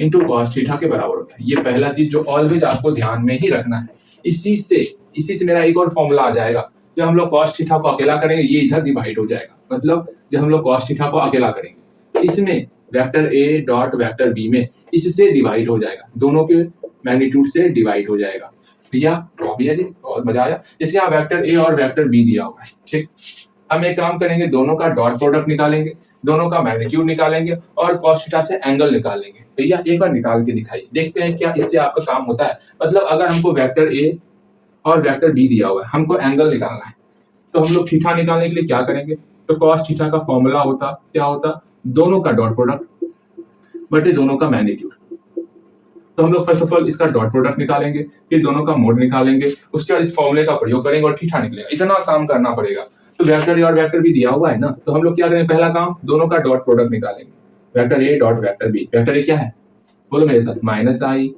इनटू कॉस थीटा के बराबर होता है। ये पहला चीज जो ऑलवेज आपको ध्यान में ही रखना है। इसी से मेरा एक और फॉर्मूला आ जाएगा, जब हम लोग कॉस थीटा को अकेला करेंगे ये इधर डिवाइड हो जाएगा। मतलब जब हम लोग कॉस थीटा को अकेला करेंगे, इसमें vector A dot vector B में इससे डिवाइड हो जाएगा, दोनों के मैग्नीट्यूड से डिवाइड हो जाएगा। भैया भैया जी बहुत मजा आया। इसके यहाँ वेक्टर ए और वेक्टर बी दिया हुआ है, ठीक। हम एक काम करेंगे, दोनों का डॉट प्रोडक्ट निकालेंगे, दोनों का मैग्नीट्यूड निकालेंगे और कॉस थीटा से एंगल निकालेंगे। भैया एक बार निकाल के दिखाइए, देखते हैं क्या इससे आपका काम होता है। मतलब अगर हमको वेक्टर ए और वेक्टर बी दिया हुआ है, हमको एंगल निकालना है, तो हम लोग थीटा निकालने के लिए क्या करेंगे, तो कॉस थीटा का फॉर्मूला होता क्या होता, दोनों का डॉट प्रोडक्ट बटे दोनों का मैग्नीट्यूड। तो हम लोग फर्स्ट ऑफ ऑल इसका डॉट प्रोडक्ट निकालेंगे, फिर दोनों का मोड निकालेंगे, उसके बाद इस फॉर्मूले का प्रयोग करेंगे और थीटा निकलेगा। इतना काम करना पड़ेगा। तो वेक्टर ए और वेक्टर बी दिया हुआ है ना, तो हम लोग क्या करेंगे, पहला काम दोनों का डॉट प्रोडक्ट निकालेंगे, vector A dot vector B. Vector A क्या है बोलो मेरे साथ, minus i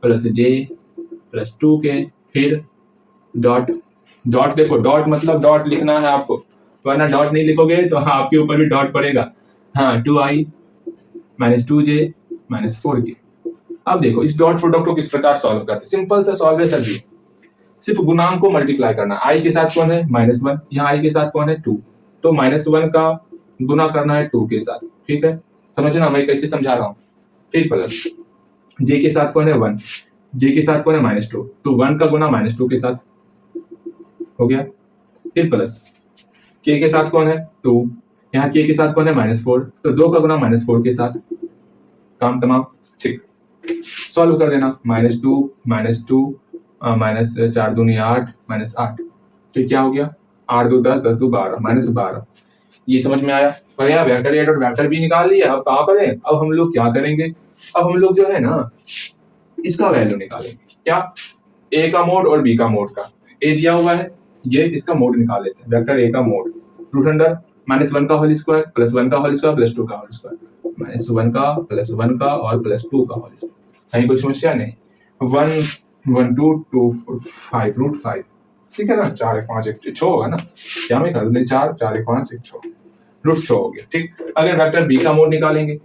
plus J plus 2k, फिर डॉट, डॉट देखो, डॉट मतलब डॉट लिखना है आपको, वरना डॉट नहीं लिखोगे तो हाँ आपके ऊपर भी डॉट पड़ेगा। हाँ 2i minus 2j minus 4k। अब देखो इस डॉट प्रोडक्ट को किस प्रकार सॉल्व करते हैं, सिंपल सा सॉल्व है सर जी, सिर्फ गुणांक को मल्टीप्लाई करना। आई के साथ कौन है -1, यहाँ आई के साथ कौन है 2, तो -1 का गुना करना है 2 के साथ, ठीक है। समझना मैं कैसे समझा रहा हूँ। फिर प्लस जे के साथ कौन है 1, जे के साथ कौन है -2, तो 1 का गुना -2 के साथ हो गया। फिर प्लस के साथ कौन है 2, यहाँ के साथ कौन है -4, तो 2 का गुना -4 के साथ, काम तमाम, ठीक। सॉल्व कर देना, -2 माइनस 4 दूनी 8 -8, फिर क्या हो गया 8 2 10 10 2 12 -12। ये समझ में आया। भैया vector A dot vector B निकाल लिया, अब कहाँ करें, अब हम लोग क्या करेंगे, अब हम लोग जो है ना इसका वैल्यू निकालेंगे, क्या, ए का मोड और बी का मोड का। ए दिया हुआ है, ये इसका मोड निकाल लेते हैं, वेक्टर ए का मोड रूट अंडर -1 का होल स्क्वायर प्लस 1 का होल स्क्वायर प्लस 2 का होल स्क्वायर, -1 का प्लस 1 का और प्लस 2 का होल स्क्वायर। कहीं कोई समस्या नहीं। 1 1 2 2 4 5 रूट 5 ठीक है ना, 4 1 5 1 6 होगा ना, क्या में कर दें 4 4 1 5 1 6 रूट 6 हो गया। ठीक, अगर वेक्टर बी का मोड निकालेंगे,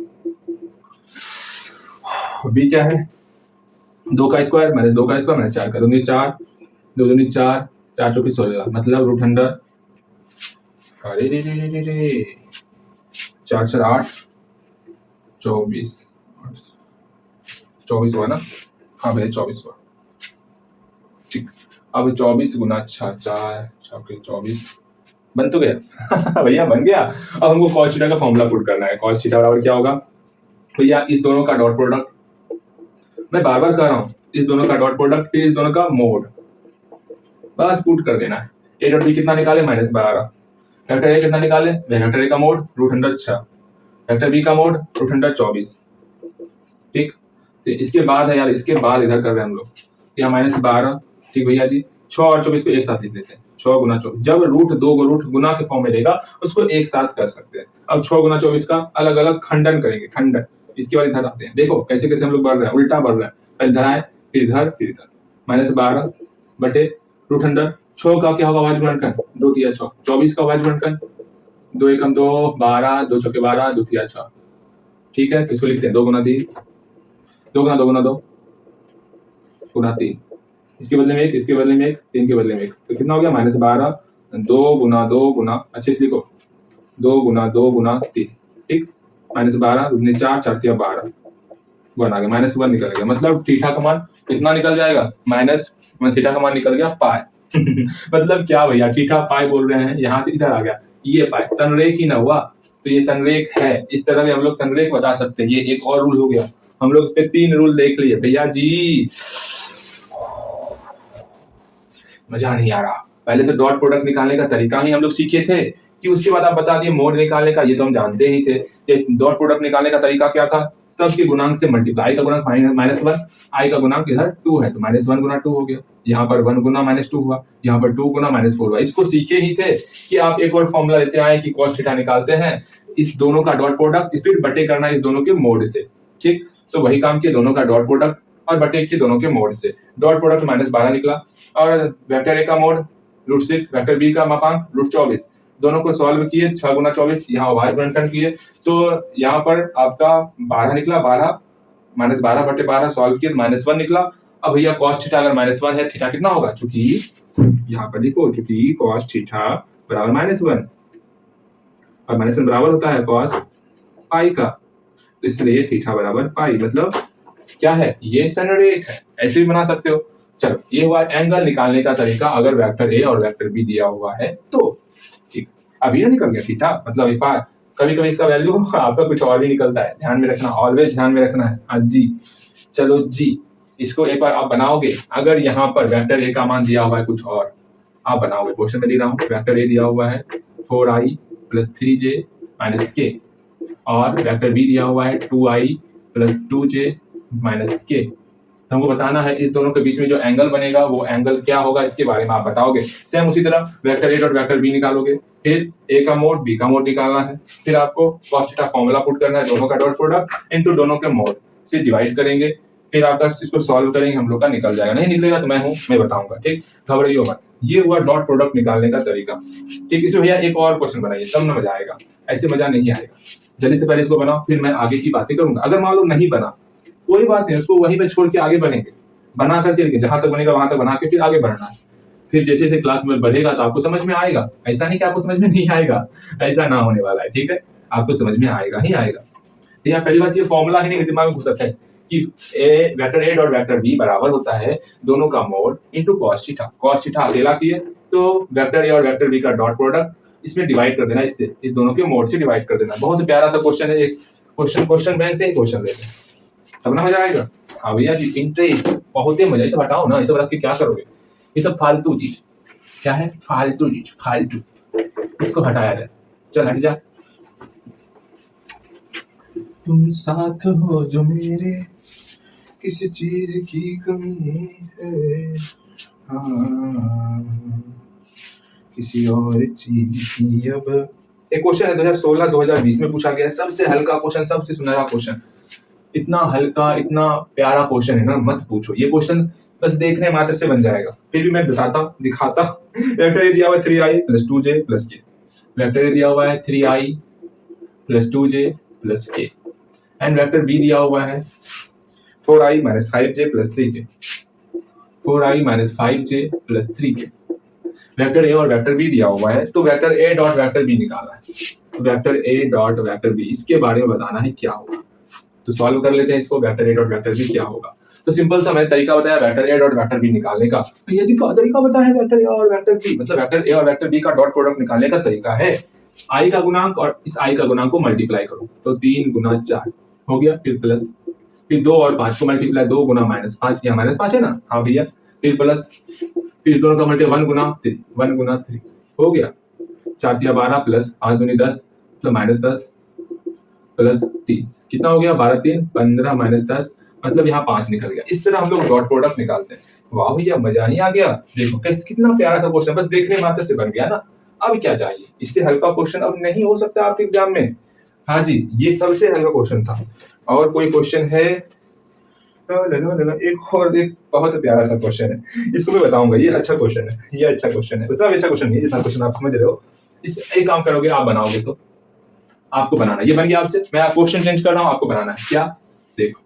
बी क्या है 2 का स्क्वायर माइनस 2 का स्क्वायर माइनस 4 का दूनी 4 2 दूनी 4 4 चौकी 16 मतलब रूट अंडर, अरे रे रे रे रे 4 4 8 24 24 हुआ ना, हाँ भैया 24 हुआ। ठीक, अब 24 गुना 6 4 6 24 बन तो गया भैया बन गया। अब हमको cos थीटा का फॉर्मूला पुट करना है। cos थीटा बराबर क्या होगा भैया, इस दोनों का डॉट प्रोडक्ट, मैं बार बार कर रहा हूँ, इस दोनों का डॉट प्रोडक्ट फिर इस दोनों का मोड, बस पुट कर देना है। ए डॉट बी कितना निकाले -12, वेक्टर ए कितना निकाले, वेक्टर ए का mod root under 6, vector B का मोड रूट अंडर 24। ठीक, तो इसके बाद है यार, इसके बाद इधर कर रहे हैं हम लोग यहाँ -12। ठीक भैया जी, 6 और 24 को एक साथ लिख लेते हैं, 6 गुना 24, जब रूट 2 को रूट गुना के फॉर्म में रहेगा उसको एक साथ कर सकते हैं। अब 6 गुना 24 का अलग अलग खंडन करेंगे, खंडन, इसके बाद इधर आते हैं, देखो कैसे कैसे हम लोग बढ़ रहे हैं, उल्टा बढ़ रहे हैं, पहले इधर आए फिर इधर फिर इधर, -12 बटे रूट अंडर 6 का क्या होगा भाज्य गुणनखंड, 2 3 6, 24 का भाज्य गुणनखंड 2 1 2 12 2 6 12 2 3 6। ठीक है, तो इसको लिखते हैं 2 गुना 3 2 गुना 2 गुना 2 गुना 3, इसके बदले में 1, इसके बदले में 1, 3 के बदले में 1, तो कितना हो गया -12 2 गुना अच्छे से लिखो 2 गुना 3। ठीक, -12 दूनी 4 4 3 12 1 आ गया, -1 निकल गया, मतलब थीटा का मान कितना निकल जाएगा थीटा का मान निकल गया पाई मतलब क्या भैया, थीटा पाई बोल रहे हैं, यहाँ से इधर आ गया ये पाई, संरेख ही ना हुआ तो ये संरेख है। इस तरह में हम लोग संरेख बता सकते हैं, ये एक और रूल हो गया। हम लोग इस पे 3 रूल देख लिए भैया जी, मजा नहीं आ रहा। पहले तो डॉट प्रोडक्ट निकालने का तरीका ही हम लोग सीखे थे कि उसके बाद आप बता दिए मोड निकालने का, ये तो हम जानते ही थे। डॉट प्रोडक्ट निकालने का तरीका क्या था, सबके गुणांक से मल्टीप्लाई, आई का गुणांक -1, आई का गुणांक इधर 2 है तो -1 गुना 2 हो गया, यहाँ पर 1 गुना -2 हुआ, यहाँ पर 2 गुना -4 हुआ। इसको सीखे ही थे कि आप एक और फॉर्मूला लेते आए कि cos थीटा निकालते हैं, इस दोनों का डॉट प्रोडक्ट फिर बटे करना इस दोनों के मोड से। ठीक, तो वही काम किया, दोनों का डॉट प्रोडक्ट और बटे किए दोनों के मोड से। डॉट प्रोडक्ट -12 निकला और वेक्टर ए का मोड √6, वेक्टर बी का मापांक √24, दोनों को सॉल्व किए 6 गुना 24, यहाँ भाज्य गुणनखंड किए तो यहाँ पर आपका 12 निकला, 12 -12 बटे 12 सॉल्व किए -1 निकला। अब भैया cos थीटा अगर -1 है, थीटा कितना होगा, चूंकि यहाँ पर लिखो चूंकि cos थीटा बराबर -1 और -1 बराबर होता है cos पाई का, तो इसलिए थीटा बराबर पाई, मतलब क्या है, ये संरेख है, ऐसे भी बना सकते हो। चलो, ये हुआ एंगल निकालने का तरीका अगर वेक्टर ए और वेक्टर बी दिया हुआ है तो। ठीक, अभी ना निकल गया थीटा, मतलब एक बार कभी कभी इसका वैल्यू आपका कुछ और भी निकलता है, ध्यान में रखना, ऑलवेज ध्यान में रखना है। हाँ जी, चलो जी, इसको एक बार आप बनाओगे, अगर यहाँ पर वेक्टर ए का मान दिया हुआ है कुछ और, आप बनाओगे, क्वेश्चन में दे रहा हूँ वेक्टर ए दिया हुआ है 4i + 3j - k और वेक्टर बी दिया हुआ है 2i + 2j - k, तो हमको बताना है इस दोनों के बीच में जो एंगल बनेगा वो एंगल क्या होगा, इसके बारे में आप बताओगे। सेम उसी तरह vector A dot vector B निकालोगे, फिर ए का मोड बी का मोड निकालना है, फिर आपको cos थीटा फॉर्मूला पुट करना है, दोनों का डॉट प्रोडक्ट इनटू दोनों के मोड से डिवाइड करेंगे, फिर आपका इसको सॉल्व करेंगे, हम लोग का निकल जाएगा। नहीं निकलेगा तो मैं बताऊंगा, ठीक, घबराइयो मत। ये हुआ डॉट प्रोडक्ट निकालने का तरीका। ठीक, इसमें भैया एक और क्वेश्चन बनाइए, तब ना मजा आएगा, ऐसे मजा नहीं आएगा। जल्दी से पहले इसको बनाओ, फिर मैं आगे की बातें करूंगा। अगर मान लो नहीं बना कोई बात नहीं, उसको वहीं पे छोड़ के आगे बढ़ेंगे, बना करके जहां तक बनेगा वहां तक बना के फिर आगे बढ़ना है। फिर जैसे जैसे क्लास में बढ़ेगा तो आपको समझ में आएगा, ऐसा नहीं कि आपको समझ में नहीं आएगा, ऐसा ना होने वाला है। ठीक है, आपको समझ में आएगा ही आएगा। यहाँ पहली बात, ये फॉर्मूला ही नहीं दिमाग में घुसता है कि vector A dot vector B बराबर होता है दोनों का mod into cos theta. cos theta अकेला किए तो वेक्टर ए और वेक्टर बी का डॉट प्रोडक्ट इसमें डिवाइड कर देना, इससे इस दोनों के मोड से डिवाइड कर देना। बहुत प्यारा सा क्वेश्चन है, एक क्वेश्चन बैंक से ही क्वेश्चन लेते हैं, तब ना मजा आएगा। हाँ भैया जी, इंटरेस्ट बहुत ही मजा, ये सब हटाओ ना, ये सब रख के क्या करोगे, ये सब फालतू चीज, क्या है फालतू चीज, फालतू, इसको हटाया जाए, चल हट जा। तुम साथ हो जो मेरे, किसी चीज की कमी है, हाँ किसी और चीज की। अब एक क्वेश्चन है 2016-2020 में पूछा गया, सबसे हल्का क्वेश्चन, सबसे सुनहरा क्वेश्चन, इतना हल्का इतना प्यारा क्वेश्चन है ना, मत पूछो। ये क्वेश्चन बस देखने मात्र से बन जाएगा। फिर भी मैं दिखाता। वेक्टर ए दिया हुआ है 3i plus 2j plus k. Vector A दिया हुआ है 3i plus 2j plus k and vector B दिया हुआ है 4i minus 5j plus 3k। 4i minus 5j plus 3k। Vector A और वेक्टर बी दिया हुआ है, तो vector A dot vector B निकालना है। तो vector A dot vector B, इसके बारे में बताना है क्या होगा। तो सॉल्व कर लेते हैं इसको, vector A dot vector B क्या होगा। तो सिंपल सा मैंने तरीका बताया vector A dot vector B निकालने का। तो ये जी का तरीका बताया वेक्टर ए और वेक्टर बी, मतलब वेक्टर ए और वेक्टर बी का डॉट प्रोडक्ट निकालने का तरीका है आई का गुणांक और इस आई का गुणांक को मल्टीप्लाई करो, तो 3 गुना 4 हो गया, फिर प्लस, फिर 2 और 5 को मल्टीप्लाई, 2 गुना माइनस 5, यहाँ माइनस 5 है ना, हाँ भैया, फिर प्लस, फिर दोनों का मल्टीप्लाई 1 गुना 3, 1 गुना 3 हो गया, 4 तिया 12 प्लस 5 दूनी 10, तो माइनस 10 प्लस 3 कितना हो गया, 12 3 15 माइनस 10, मतलब यहाँ 5 निकल गया। इस तरह हम लोग डॉट प्रोडक्ट निकालते हैं। वाह भैया मजा ही आ गया, देखो कितना प्यारा सा क्वेश्चन, बस देखने मात्र से बन गया ना। अब क्या चाहिए, इससे हल्का क्वेश्चन अब नहीं हो सकता आपके एग्जाम में। हाँ जी, ये सबसे हल्का क्वेश्चन था। और कोई क्वेश्चन है? एक और एक बहुत प्यारा सा क्वेश्चन है, इसको मैं बताऊंगा। ये अच्छा क्वेश्चन है, ये अच्छा क्वेश्चन है, उतना भी अच्छा क्वेश्चन नहीं है जितना क्वेश्चन आप समझ रहे हो। इस एक काम करोगे, आप बनाओगे तो आपको बनाना, ये बन गया आपसे, मैं क्वेश्चन चेंज कर रहा हूँ, आपको बनाना है क्या। देखो,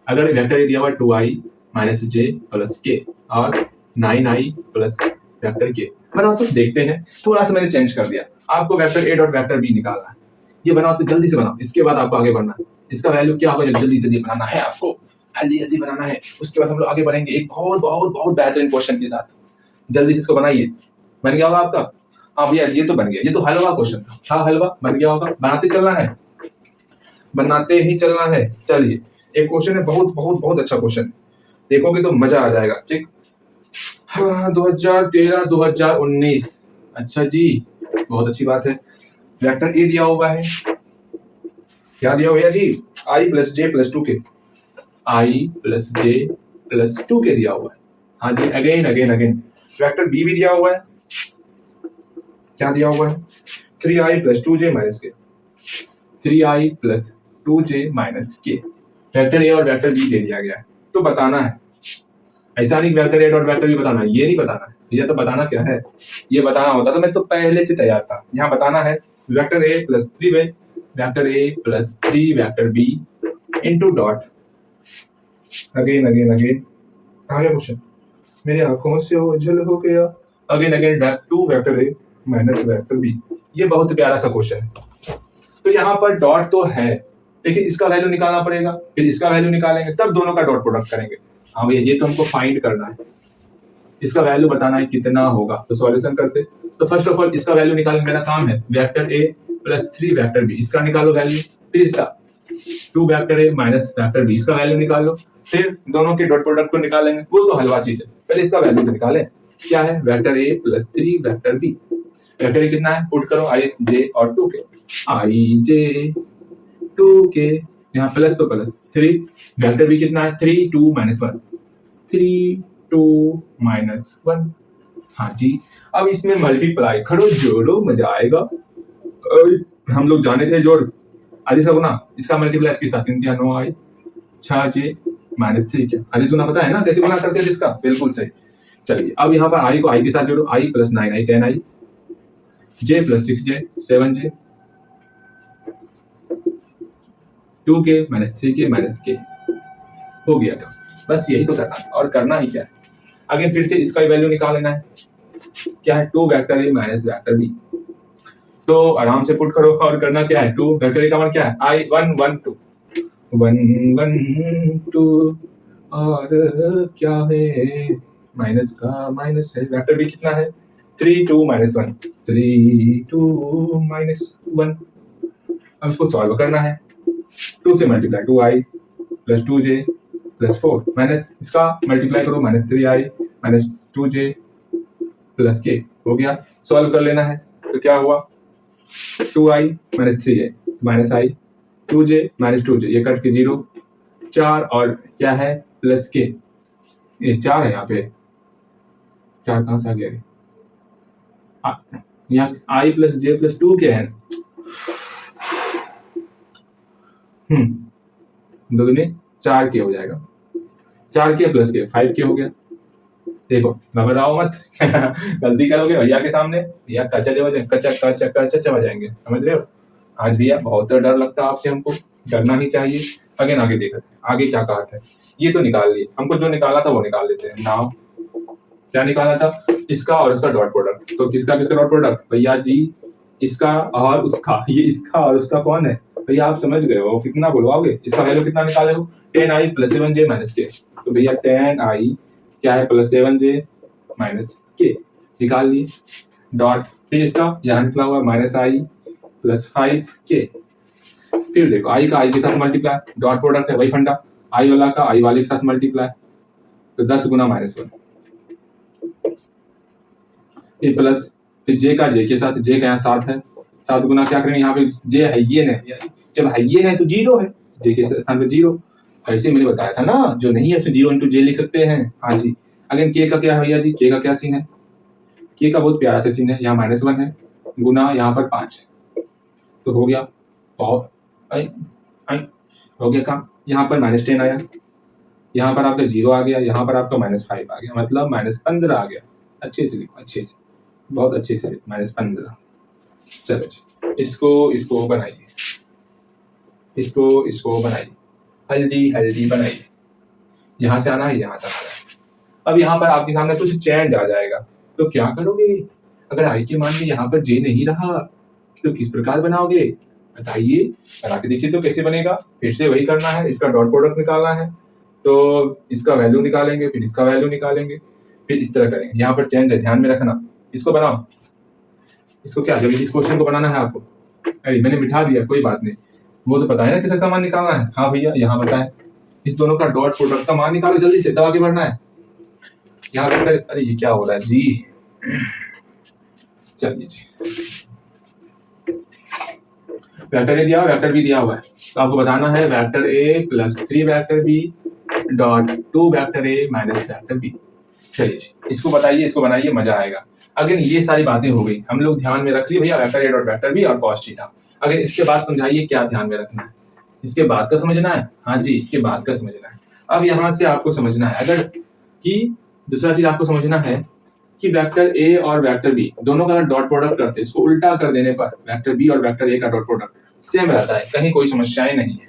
अगर वेक्टर दिया हुआ 2i माइनस j प्लस के और 9i प्लस वेक्टर के, बनाओ तो देखते हैं। थोड़ा सा मैंने चेंज कर दिया, आपको vector A dot vector B निकालना है। ये बनाओ तो जल्दी से बनाओ, इसके बाद आपको आगे बढ़ना है। इसका वैल्यू क्या होगा, जल्दी जल्दी बनाना है आपको, जल्दी जल्दी बनाना है। उसके बाद हम लोग आगे बढ़ेंगे एक बहुत बहुत बहुत बेहतरीन क्वेश्चन के साथ। जल्दी से इसको बनाइए। बन गया होगा आपका? हाँ भैया ये तो बन गया, ये तो हलवा क्वेश्चन था। हाँ हलवा बन गया होगा, बनाते चलना है, बनाते ही चलना है। चलिए, एक क्वेश्चन है, बहुत बहुत बहुत अच्छा क्वेश्चन, देखोगे तो मजा आ जाएगा। ठीक, हाँ 2013 2019, अच्छा जी, बहुत अच्छी बात है। वेक्टर ए दिया हुआ है, क्या दिया हुआ है जी, I plus J plus 2k, I plus J plus 2k दिया हुआ है। हाँ जी, again again again. Vector B भी दिया हुआ है, क्या दिया हुआ है, 3i प्लस 2j माइनस के, 3i प्लस 2j माइनस के। वेक्टर ए और वेक्टर बी दे दिया गया है, तो बताना है। ऐसा नहीं vector A dot vector B बताना है, ये नहीं बताना है भैया। तो बताना क्या है, ये बताना होता तो मैं तो पहले से तैयार था। यहाँ बताना है vector A plus 3 vector A plus 3 vector B into dot, again again again, आ गया क्वेश्चन, मेरी आंखों से ओझल हो गया, again again two vector A minus vector B. ये बहुत प्यारा सा क्वेश्चन है। तो यहाँ पर डॉट तो है, लेकिन इसका वैल्यू निकालना पड़ेगा, फिर इसका वैल्यू निकालेंगे, तब दोनों का डॉट प्रोडक्ट करेंगे। हाँ भैया, ये तो हमको फाइंड करना है, इसका वैल्यू बताना है कितना होगा। तो सॉल्यूशन करते, तो फर्स्ट ऑफ ऑल इसका वैल्यू निकालना मेरा काम है। Vector A plus 3 vector B, इसका निकालो वैल्यू, फिर इसका 2 vector A minus vector B, इसका वैल्यू निकालो, फिर दोनों के डॉट प्रोडक्ट को निकालेंगे। वो तो हलवा चीज है, पहले इसका वैल्यू तो निकालें। क्या है, vector A plus 3 vector B. Vector A कितना है, पुट करो, आई जे और 2k, आई जे 2k, यहाँ प्लस तो प्लस 3, वेक्टर बी कितना है, 3 2 माइनस 1, 3 2 माइनस 1। हाँ जी, अब इसमें मल्टीप्लाई करो, जोड़ो, मजा आएगा। हम लोग जाने थे जोड़, आधी सा गुना, इसका मल्टीप्लाई इसके साथ, 3 9 आई 6 जे माइनस 3 क्या, आधी गुना पता है ना कैसे गुना करते हैं इसका, बिल्कुल सही। चलिए, अब यहाँ पर आई को आई के साथ जोड़ो, आई प्लस 9 आई 10 आई, जे प्लस 6 जे 7 जे, 2k minus 3k minus k, हो गया था। बस यही तो करना है, और करना ही क्या है। आगे फिर से इसका वैल्यू निकाल लेना है, क्या है, 2 vector A minus vector B. तो आराम से पुट करो, और करना क्या है, 2 वेक्टर ए का मान क्या है, आई 1 1 2 1 1 2, और क्या है, माइनस का माइनस है, वेक्टर बी कितना है, 3 2 माइनस 1, 3 2 माइनस 1। अब इसको सॉल्व करना है, 2 से multiply 2i plus 2j plus 4 minus इसका मल्टीप्लाई करो, minus 3i minus 2j plus k, हो गया। सॉल्व कर लेना है, तो क्या हुआ, 2i minus 3i minus i, 2j minus 2j, ये कट के 0, 4 और क्या है प्लस k, ये 4 है, यहाँ पे 4 कहाँ से आ गया, यहाँ i plus j plus 2k है, दो दूनी 4k हो जाएगा, 4k प्लस के 5k हो गया, देखो घबराओ मत गलती करोगे भैया के सामने भैया कच्चा बजाएंगे, समझ रहे हो। आज भैया बहुत डर लगता है आपसे, हमको डरना ही चाहिए। अगेन आगे देखते हैं, आगे क्या कहा था। ये तो निकाल लिए, हमको जो निकाला था वो निकाल लेते हैं। नाउ क्या निकाला था, इसका और इसका डॉट प्रोडक्ट। तो किसका किसका डॉट प्रोडक्ट भैया जी, इसका और उसका। ये इसका और उसका कौन है भैया, आप समझ गए हो। कितना बुलवाओगे, इसका वैल्यू कितना निकाले हो, 10i + 7j - k। तो भैया 10i क्या है + 7j - k निकाल लिए। डॉट फिर इसका यहाँ निकला हुआ -i + 5k। फिर देखो i का i के साथ मल्टीप्लाई, डॉट प्रोडक्ट है वही फंडा, i वाला का i वाले के साथ मल्टीप्लाई, तो 10 गुना -1। फिर प्लस, फिर j का j के साथ, j का यहाँ 7 है, 7 गुना क्या करेंगे, यहाँ पे j है ये नहीं, जब है ये नहीं तो 0 है, j के स्थान पे 0। ऐसे मैंने बताया था ना, जो नहीं है तो 0 × j लिख सकते हैं। हाँ जी। अगेन k का क्या है भैया जी, k का क्या सीन है, k का बहुत प्यारा सा सीन है, यहाँ -1 है गुना यहाँ पर 5 है, तो हो गया और हो गया काम। यहाँ पर -10 आया, यहाँ पर आपका 0 आ गया, यहाँ पर आपका -5 आ गया, मतलब -15 आ गया। अच्छे से लिखो, अच्छे से, बहुत अच्छे से -15। चलो जी, इसको बनाइए, इसको बनाइए, हल्दी बनाइए। यहाँ से आना है, यहाँ तक आना है। अब यहाँ पर आपके सामने कुछ चेंज आ जाएगा, तो क्या करोगे, अगर आई के मान में यहाँ पर जे नहीं रहा तो किस प्रकार बनाओगे, बताइए, बना के देखिए तो कैसे बनेगा। फिर से वही करना है, इसका डॉट प्रोडक्ट निकालना है, तो इसका वैल्यू निकालेंगे, फिर इसका वैल्यू निकालेंगे, फिर इस तरह करेंगे। यहाँ पर चेंज है, ध्यान में रखना। इसको बनाओ, इसको क्या, जब इस क्वेश्चन को बनाना है आपको, अरे मैंने मिटा दिया, कोई बात नहीं, वो तो पता है ना किसका सामान निकालना है। हाँ भैया, यहाँ बताए, इस दोनों का डॉट प्रोडक्ट का मान निकालो, जल्दी से दबा के भरना है। यहाँ पर अरे ये क्या हो रहा है जी, चलिए जी, वेक्टर ए दिया हुआ, वेक्टर बी दिया हुआ है, तो आपको बताना है vector A + 3 vector B dot 2 vector A - vector B. चलिए जी, इसको बताइए, इसको बनाइए, मजा आएगा। अगेन ये सारी बातें हो गई, हम लोग ध्यान में रख लिए भैया vector A dot vector B और cos थीटा। अगर इसके बाद समझाइए क्या ध्यान में रखना है, इसके बाद का समझना है। हाँ जी, इसके बाद का समझना है। अब यहाँ से आपको समझना है, अगर कि दूसरा चीज आपको समझना है कि वेक्टर ए और वेक्टर बी दोनों का डॉट प्रोडक्ट करते हैं, इसको उल्टा कर देने पर वेक्टर बी और वेक्टर ए का डॉट प्रोडक्ट सेम रहता है, कहीं कोई समस्याएं नहीं है।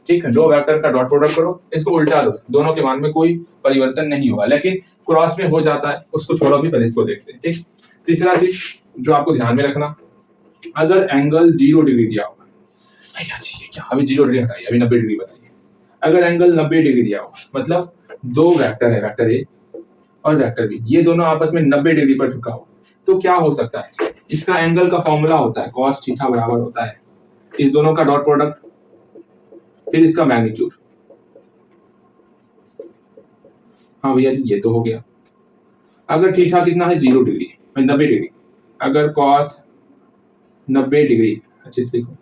ठीक है, दो वेक्टर का डॉट प्रोडक्ट करो, इसको उल्टा दो, दोनों के मान में कोई परिवर्तन नहीं होगा, लेकिन क्रॉस में हो जाता है, उसको छोड़ो, भी पहले इसको देखते हैं। ठीक, तीसरा चीज जो आपको ध्यान में रखना, अगर एंगल 0 डिग्री दिया होगा, भैया जी ये क्या, अभी 0 डिग्री हटाइए, अभी 90 डिग्री बताइए। अगर एंगल 90 डिग्री दिया होगा, मतलब दो वेक्टर है, वेक्टर ए और वेक्टर बी, ये दोनों आपस में 90 डिग्री पर झुका हो, तो क्या हो सकता है, इसका एंगल का फॉर्मूला होता है cos थीटा बराबर होता है इस दोनों का डॉट प्रोडक्ट फिर इसका मैग्नीट्यूड। हाँ भैया जी ये तो हो गया। अगर थीटा कितना है 0 डिग्री 90 डिग्री, अगर cos 90 डिग्री, अच्छे से लिखो,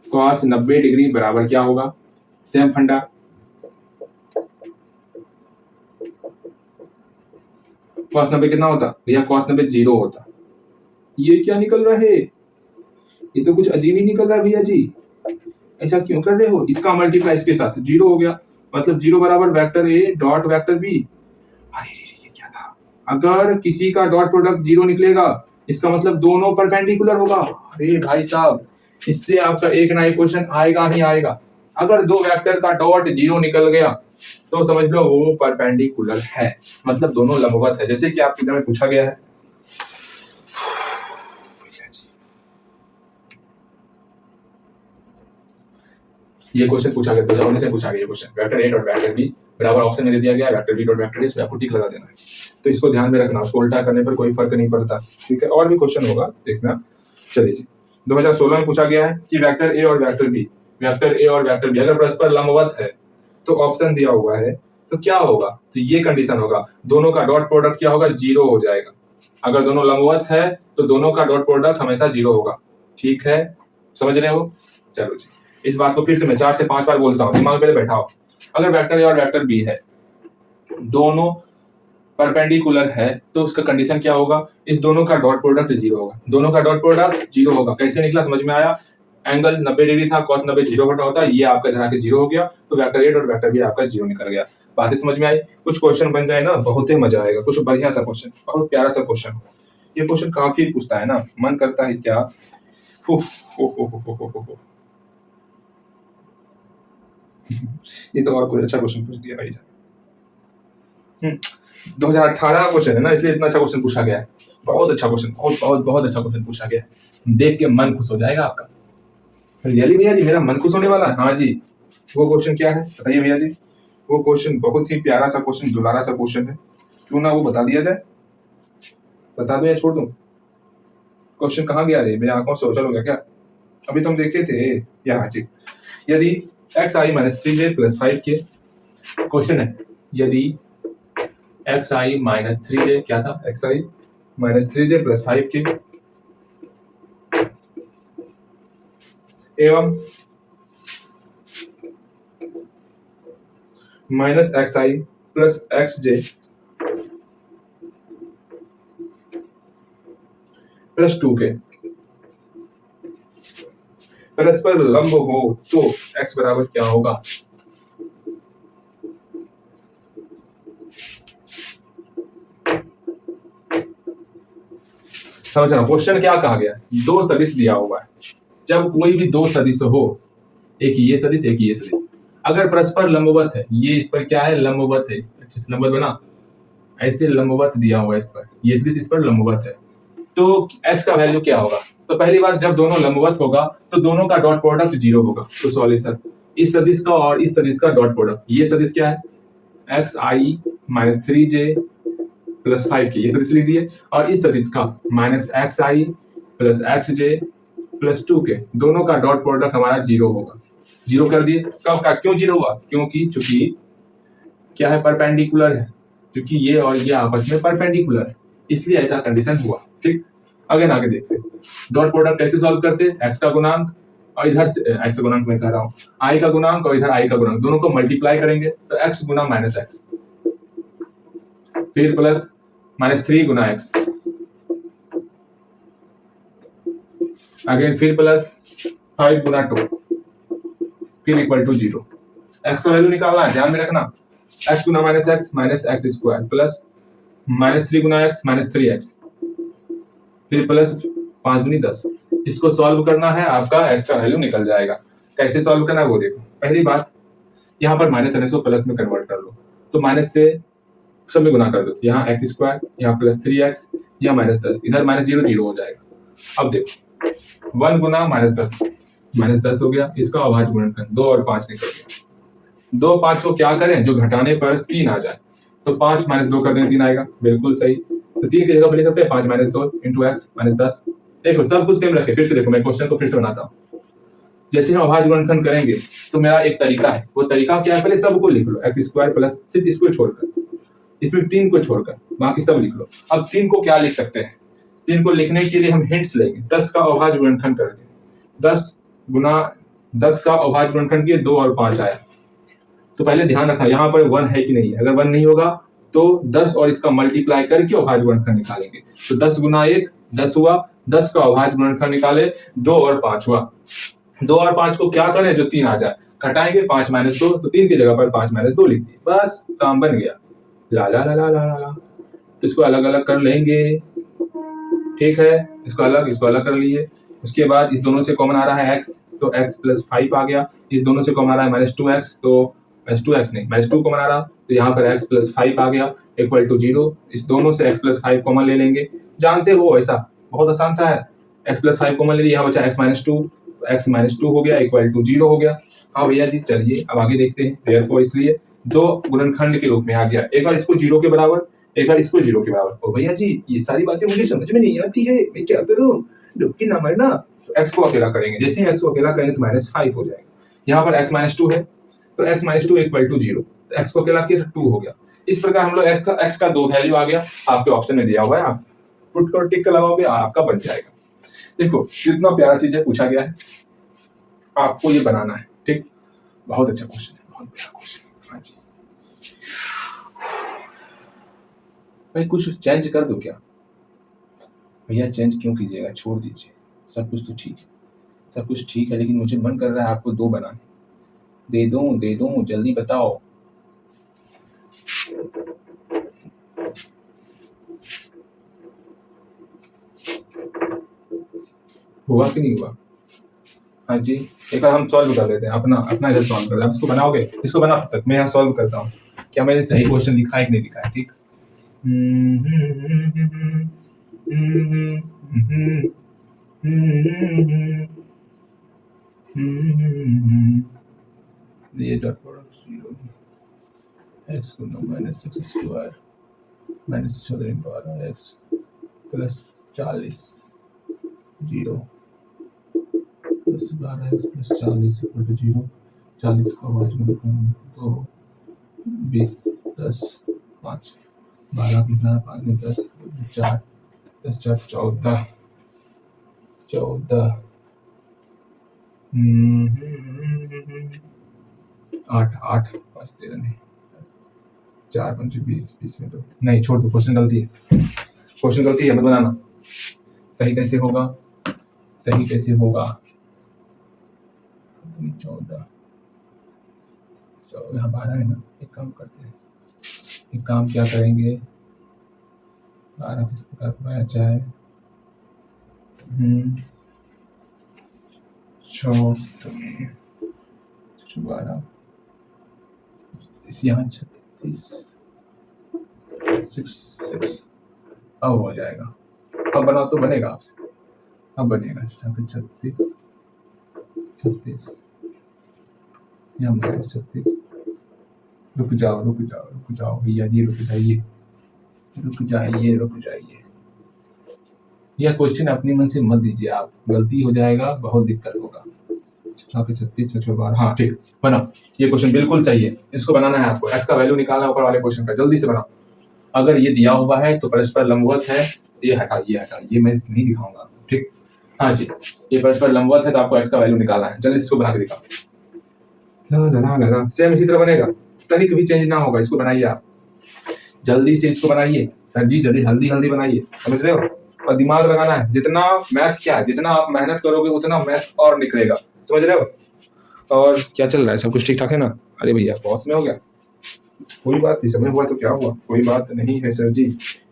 cos 90 डिग्री बराबर क्या होगा, सेम फंडा, cos 90 कितना होता भैया, cos 90 0 होता। ये क्या निकल रहा है, ये तो कुछ अजीब ही निकल रहा है भैया जी, ऐसा क्यों कर रहे हो। इसका मल्टीप्लाई इसके साथ 0 हो गया, मतलब 0 बराबर vector A dot vector B. अरे ये क्या था, अगर किसी का डॉट प्रोडक्ट 0 निकलेगा, इसका मतलब दोनों परपेंडिकुलर होगा। अरे भाई साहब, इससे आपका एक ना एक क्वेश्चन आएगा ही आएगा। अगर दो वेक्टर का डॉट 0 निकल गया तो समझ लो वो परपेंडिकुलर है, मतलब दोनों लंबवत है, जैसे कि आपके में पूछा गया है। ये क्वेश्चन पूछा गया 2019 से पूछा गया ये question, vector A dot vector B बराबर ऑप्शन में दे दिया गया vector B dot vector A, इसमें आपको टिक लगा देना है। तो इसको ध्यान में रखना, उसको उल्टा करने पर कोई फर्क नहीं पड़ता। ठीक है, और भी क्वेश्चन होगा देखना। चलिए जी, 2016 में पूछा गया है कि वेक्टर ए और वेक्टर बी, वेक्टर ए और वेक्टर बी अगर परस्पर लंबवत है तो ऑप्शन दिया हुआ है तो क्या होगा, तो ये कंडीशन होगा, दोनों का डॉट प्रोडक्ट क्या होगा, 0 हो जाएगा। अगर दोनों लंबवत है तो दोनों का डॉट प्रोडक्ट हमेशा 0 होगा। ठीक है, समझ रहे हो। चलो जी, इस बात को फिर से मैं 4 से 5 बार बोलता हूँ, दिमाग पहले बैठाओ। अगर वेक्टर ए और वेक्टर बी है, दोनों परपेंडिकुलर है, तो उसका कंडीशन क्या होगा, इस दोनों का डॉट प्रोडक्ट 0 होगा, दोनों का डॉट प्रोडक्ट 0 होगा। कैसे निकला, समझ में आया। एंगल 90 डिग्री था, cos 90 जीरो घटा होता, ये आपका इधर आके जीरो हो गया, तो vector A dot vector B आपका जीरो निकल गया। बातें समझ में आई? कुछ क्वेश्चन बन जाए ना, बहुत ही मजा आएगा। कुछ बढ़िया सा क्वेश्चन, बहुत प्यारा सा क्वेश्चन। ये क्वेश्चन काफी पूछता है ना, मन करता है क्या, ये तो और कोई अच्छा क्वेश्चन पूछ दिया भाई साहब। 2018 क्वेश्चन है ना, इसलिए इतना अच्छा क्वेश्चन पूछा गया है। बहुत अच्छा क्वेश्चन, बहुत बहुत बहुत अच्छा क्वेश्चन पूछा गया है। देख के मन खुश हो जाएगा आपका। रियली भैया जी, मेरा मन खुश होने वाला है। हाँ जी, वो क्वेश्चन क्या है बताइए भैया जी। वो क्वेश्चन बहुत ही प्यारा सा क्वेश्चन, दुलारा सा क्वेश्चन है, क्यों ना वो बता दिया जाए। बता दो या छोड़ दूं? क्वेश्चन कहाँ गया रे, मेरी आंखों से ओझल हो गया क्या? अभी तुम देखे थे यहाँ जी। यदि एक्स आई माइनस 3j प्लस 5 के, क्वेश्चन है यदि एक्स आई माइनस 3j, क्या था, एक्स आई माइनस 3j प्लस 5 के एवं माइनस एक्स आई प्लस एक्स जे प्लस 2 के परस्पर लंब हो तो x बराबर क्या होगा? समझ रहा हूं क्वेश्चन क्या कहा गया? दो सदिश दिया हुआ है। जब कोई भी दो सदिश हो, एक ये सदिश एक ये सदिश, अगर परस्पर लंबवत है, ये इस पर क्या है, लंबवत है, अच्छे से लंबवत बना, ऐसे लंबवत दिया हुआ है इस पर, ये सदिश इस पर लंबवत है, तो x का वैल्यू क्या होगा? तो पहली बात, जब दोनों लंबवत होगा तो दोनों का डॉट प्रोडक्ट जीरो होगा। तो सॉल्यूशन, इस सदिश का और इस सदिश का डॉट प्रोडक्ट, ये सदिश क्या है, एक्स आई माइनस 3j प्लस 5 के, ये सदिश लिख दिए, और इस सदिश का माइनस एक्स आई प्लस एक्स जे प्लस 2 के, दोनों का डॉट प्रोडक्ट हमारा जीरो होगा। जीरो कर दिए। कब का, क्यों जीरो हुआ? क्योंकि चूंकि क्या है, परपेंडिकुलर है, क्योंकि ये और ये आपस में परपेंडिकुलर है, इसलिए ऐसा कंडीशन हुआ। ठीक, आगे देखते हैं डॉट प्रोडक्ट कैसे सॉल्व करते हैं। एक्स का गुणांक और इधर से एक्स का गुणांक मैं कह रहा हूँ, आई का गुणांक और इधर आई का गुणांक, दोनों को मल्टीप्लाई करेंगे तो एक्स गुना माइनस एक्स, फिर प्लस माइनस 3 गुना एक्स, अगेन फिर प्लस 5 गुना 2, फिर इक्वल टू 0। एक्स का वैल्यू निकालना है, ध्यान में रखना, एक्स गुना minus x square plus minus 3 गुना एक्स माइनस 3x, फिर प्लस 5 गुनी 10। इसको सॉल्व करना है, आपका एक्स का वैल्यू निकल जाएगा। कैसे सॉल्व करना है वो देखो। पहली बात, यहाँ पर माइनस है, इसको प्लस में कन्वर्ट कर लो, तो माइनस से सब में गुना कर दो, यहाँ एक्स स्क्वायर, यहाँ प्लस 3x, यहाँ माइनस 10, इधर माइनस 0 0 हो जाएगा। अब देखो 1 गुना माइनस 10 हो गया, इसका अभाज्य गुणनखंड 2 और 5 निकल गया। 2 5 को क्या करें, जो घटाने पर 3 आ जाए, तो 5 माइनस 2 कर दें 3 आएगा, बिल्कुल सही। तो 3 की जगह पर लिख सकते हैं 5 माइनस 2 इंटू एक्स माइनस 10। देखो सब कुछ सेम रखे, फिर से देखो, मैं क्वेश्चन को फिर से बनाता हूँ। जैसे हम अभाज्य गुणनखंड करेंगे तो मेरा एक तरीका है, वो तरीका क्या है, पहले सबको लिख लो, एक्स स्क्वायर प्लस सिर्फ इसको छोड़कर, इसमें 3 को छोड़कर बाकी सब लिख लो। अब 3 को क्या लिख सकते हैं, 3 को लिखने के लिए हम हिंट्स लेंगे। 10 का अभाज्य गुणनखंड करके 10 गुना 10 का अभाज्य गुणनखंड किए 2 और 5 आया। तो पहले ध्यान रखना यहाँ पर 1 है कि नहीं है, अगर 1 नहीं होगा तो 10 और इसका मल्टीप्लाई करके अभाज्य गुणनखंड निकालेंगे। तो 10 गुना 1 10 हुआ, 10 का अभाज्य गुणनखंड निकाले 2 और 5 हुआ। 2 और 5 को क्या करें, जो 3 आ जाए, घटाएंगे 5 माइनस 2, तो 3 की जगह पर 5 माइनस 2 लिख दिए, बस काम बन गया। ला ला ला ला ला ला ला। तो इसको अलग अलग कर लेंगे, ठीक है, इसको अलग कर लिए। उसके बाद इस दोनों से कॉमन आ रहा है x, तो x प्लस 5 आ गया। इस दोनों से कॉमन आ रहा है माइनस 2x, तो माइनस 2x नहीं माइनस 2 कॉमन आ रहा, तो यहाँ पर x प्लस 5 आ गया इक्वल टू 0। इस दोनों से x प्लस 5 कॉमन ले लेंगे, जानते हो ऐसा बहुत आसान सा है। x प्लस 5 कॉमन ले लिया, यहाँ बचा x माइनस 2, तो x माइनस 2 हो गया इक्वल टू 0 हो गया। हाँ भैया जी, चलिए अब आगे देखते हैं। देयरफॉर इसलिए दो गुणनखंड के रूप में आ गया, एक बार इसको 0 के बराबर, एक बार इसको 0 के बराबर। ओ भैया जी, ये सारी बातें मुझे समझ में नहीं आती है, मैं क्या करूं, डुबकी ना मरना। तो x को अकेला करेंगे, जैसे ही x को अकेला करेंगे तो माइनस 5 हो जाएगा। यहाँ पर x माइनस 2 है, तो x माइनस 2 इक्वल टू 0, तो x को अकेला किया तो 2 हो गया। इस प्रकार हम लोग x का 2 वैल्यू आ गया, आपके ऑप्शन में दिया हुआ है, आप पुट कर टिक लगाओगे, आपका बन जाएगा। देखो कितना प्यारा चीज है, पूछा गया है, आपको ये बनाना है। ठीक, बहुत अच्छा क्वेश्चन है, बहुत प्यारा क्वेश्चन। हाँ जी भाई, कुछ चेंज कर दो क्या? भैया चेंज क्यों कीजिएगा, छोड़ दीजिए, सब कुछ तो ठीक है। सब कुछ ठीक है, लेकिन मुझे मन कर रहा है आपको 2 बनाने। दे दूं, जल्दी बताओ। हुआ कि नहीं हुआ? हाँ जी, एक बार हम सॉल्व कर लेते हैं, अपना अपना इधर सॉल्व कर लेते हैं। आप इसको बनाओगे? इसको बना तब तक मैं यहाँ सॉल्व करता हूँ। क्या मैंने सही क्वेश्चन लिखा है कि नहीं लिखा है? ठीक। ये डॉट प्रोडक्ट 0 एक्स को minus x square minus 14 x plus 40 0 plus 12 x plus 40 equal to 0। 40 को भाजन 2 20 10 5 12 कितना 5 में 10 4 10 4 14 14 8 8 5 13 नहीं 4 5 20 20 में तो नहीं, छोड़ दो, क्वेश्चन गलती है, क्वेश्चन गलती है, मत बनाना। सही कैसे होगा? सही कैसे होगा? 14 यहाँ 12 है ना। एक काम करते हैं, एक काम क्या करेंगे, 12 किस प्रकार बनाया जाए? 12 यहाँ 36 6 अब हो जाएगा। अब बनाओ तो बनेगा आपसे, अब बनेगा। 36 36 यहाँ 36। रुक जाओ भैया जी, रुक जाइए। यह क्वेश्चन अपने मन से मत दीजिए आप, गलती हो जाएगा, बहुत दिक्कत होगा। 36 12 हाँ ठीक, बनाओ। ये क्वेश्चन बिल्कुल चाहिए, इसको बनाना है आपको। x का वैल्यू निकालना है ऊपर वाले क्वेश्चन का, जल्दी से बनाओ। अगर ये दिया हुआ है तो परस्पर लंबवत है, ये हटा, ये मैं नहीं दिखाऊंगा, ठीक। हाँ जी, ये परस्पर लंबवत है तो आपको x का वैल्यू निकालना है। जल्दी इसको बना के दिखाओ। सेम इसी तरह बनेगा, तनिक भी चेंज ना होगा। इसको बनाइए आप, जल्दी से इसको बनाइए सर जी, जल्दी बनाइए, समझ रहे हो? और दिमाग लगाना है, जितना मैथ क्या है, जितना आप मेहनत करोगे उतना मैथ और निकलेगा, समझ रहे हो? और क्या चल रहा है? सब कुछ ठीक ठाक है ना? अरे भैया बॉस में हो गया, कोई बात नहीं, समय हुआ तो क्या हुआ, कोई बात नहीं है सर जी।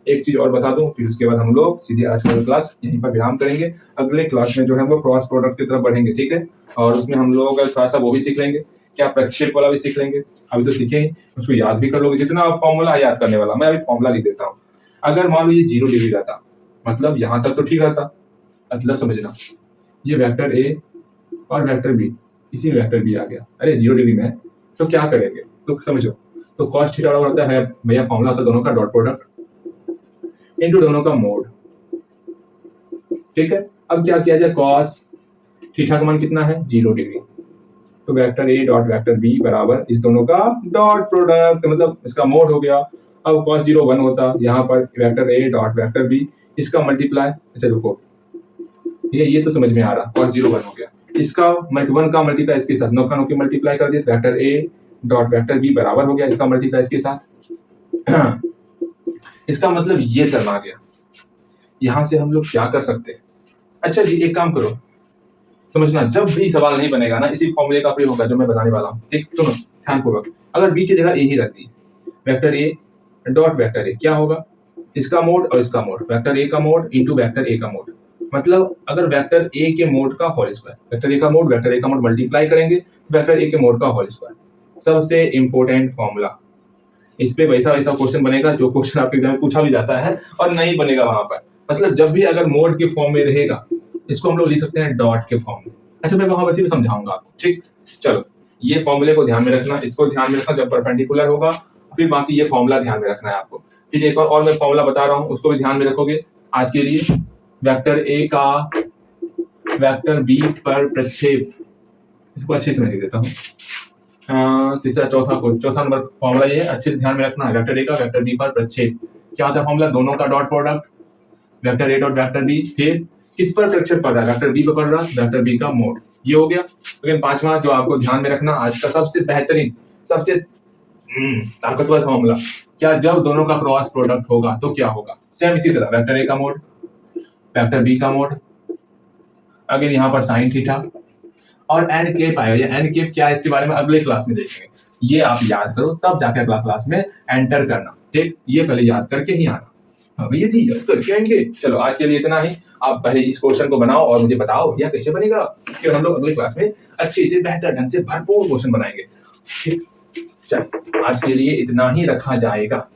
एक चीज और बता दूं, फिर उसके बाद हम लोग सीधे आज का क्लास यहीं पर विराम करेंगे। अगले क्लास में जो है हम लोग क्रॉस प्रोडक्ट की तरफ बढ़ेंगे, ठीक है। और उसमें हम लोग थोड़ा सा वो भी सीख लेंगे, क्या प्रक्षेप वाला भी सीख लेंगे। अभी तो सीखे ही, उसको याद भी कर लोगे, जितना आप फॉर्मूला याद करने वाला। मैं अभी फॉर्मूला लिख देता हूँ। अगर मान लो ये 0 डिग्री रहता, मतलब यहाँ तक तो ठीक रहता, मतलब समझना, ये वेक्टर ए और वेक्टर बी, इसी में वेक्टर बी आ गया। अरे 0 डिग्री में तो क्या करेंगे, तो समझो, तो cos थीटा होता है भैया, फॉर्मूला होता है दोनों का डॉट प्रोडक्ट इनटू दोनों का मोड, ठीक है। अब क्या किया जाए, cos थीटा का मान कितना है 0 डिग्री, तो vector A dot vector B बराबर इस दोनों का डॉट प्रोडक्ट, मतलब इसका मोड हो गया। अब cos 0 1 होता, यहाँ पर vector A dot vector B, इसका मल्टीप्लाई। अच्छा रुको, ये तो समझ में आ रहा, cos 0 1 हो गया, इसका 1 का मल्टीप्लाई इसके साथ, 9 का 9 की मल्टीप्लाई कर दिया, vector A dot vector B बराबर हो गया इसका मल्टीप्लाई इसके साथ। इसका मतलब ये टर्म आ गया। यहां से हम लोग क्या कर सकते हैं? अच्छा जी, एक काम करो, समझना, जब भी सवाल नहीं बनेगा ना, इसी फॉर्मूले का प्रयोग होगा जो मैं बताने वाला हूँ, ठीक। सुनो ध्यानपूर्वक, अगर बी की जगह ए ही रहती, vector A dot vector A, क्या होगा, इसका मोड और इसका मोड, वेक्टर ए का मोड इंटू वेक्टर ए का मोड। मतलब अगर वेक्टर ए के मोड का होल स्क्वायर, वेक्टर ए का मोड वेक्टर ए का मोड मल्टीप्लाई करेंगे तो वेक्टर ए के मोड का होल स्क्वायर। सबसे इंपॉर्टेंट फॉर्मूला, इस पे वैसा वैसा क्वेश्चन बनेगा जो क्वेश्चन आपके एग्जाम में पूछा भी जाता है और नहीं बनेगा वहां पर। मतलब जब भी अगर मोड के फॉर्म में रहेगा, इसको हम लोग लिख सकते हैं डॉट के फॉर्म में। अच्छा, मैं वहां वैसे भी समझाऊंगा आपको, ठीक। चलो, ये फॉर्मूले को ध्यान में रखना, इसको ध्यान में रखना जब परपेंडिकुलर होगा, फिर बाकी ये फॉर्मूला ध्यान में रखना है आपको। फिर एक और मैं फॉर्मूला बता रहा हूँ, उसको भी ध्यान में रखोगे। आज के लिए वेक्टर ए का वेक्टर बी पर प्रक्षेप, इसको अच्छे से मैं लिख देता हूँ। तीसरा चौथा नंबर फॉर्मूला ये है, अच्छे से ध्यान में रखना है। वेक्टर ए का वेक्टर बी पर प्रक्षेप, क्या होता है फॉर्मूला, दोनों का dot product, vector A dot vector B, फिर किस पर प्रक्षेप पड़ रहा है, वेक्टर बी पर पड़ रहा है, वेक्टर बी का मोड, ये हो गया। लेकिन पांचवा जो आपको ध्यान में रखना, आज का सबसे बेहतरीन, सबसे ताकतवर फॉर्मूला, क्या जब दोनों का क्रॉस प्रोडक्ट होगा तो क्या होगा। सेम इसी तरह वेक्टर ए का मोड वेक्टर बी का मोड, अगेन यहाँ पर साइन थीटा और एन केप आएगा। ये एन केप क्या है इसके बारे में अगले क्लास में देखेंगे। ये आप याद करो तब जाकर क्लास में एंटर करना, ठीक। ये पहले याद करके ही आना। हाँ भैया जी करके आएंगे। चलो आज के लिए इतना ही। आप पहले इस क्वेश्चन को बनाओ और मुझे बताओ भैया कैसे बनेगा, फिर हम लोग अगले क्लास में अच्छे से बेहतर ढंग से भरपूर क्वेश्चन बनाएंगे, ठीक। चलो आज के लिए इतना ही रखा जाएगा।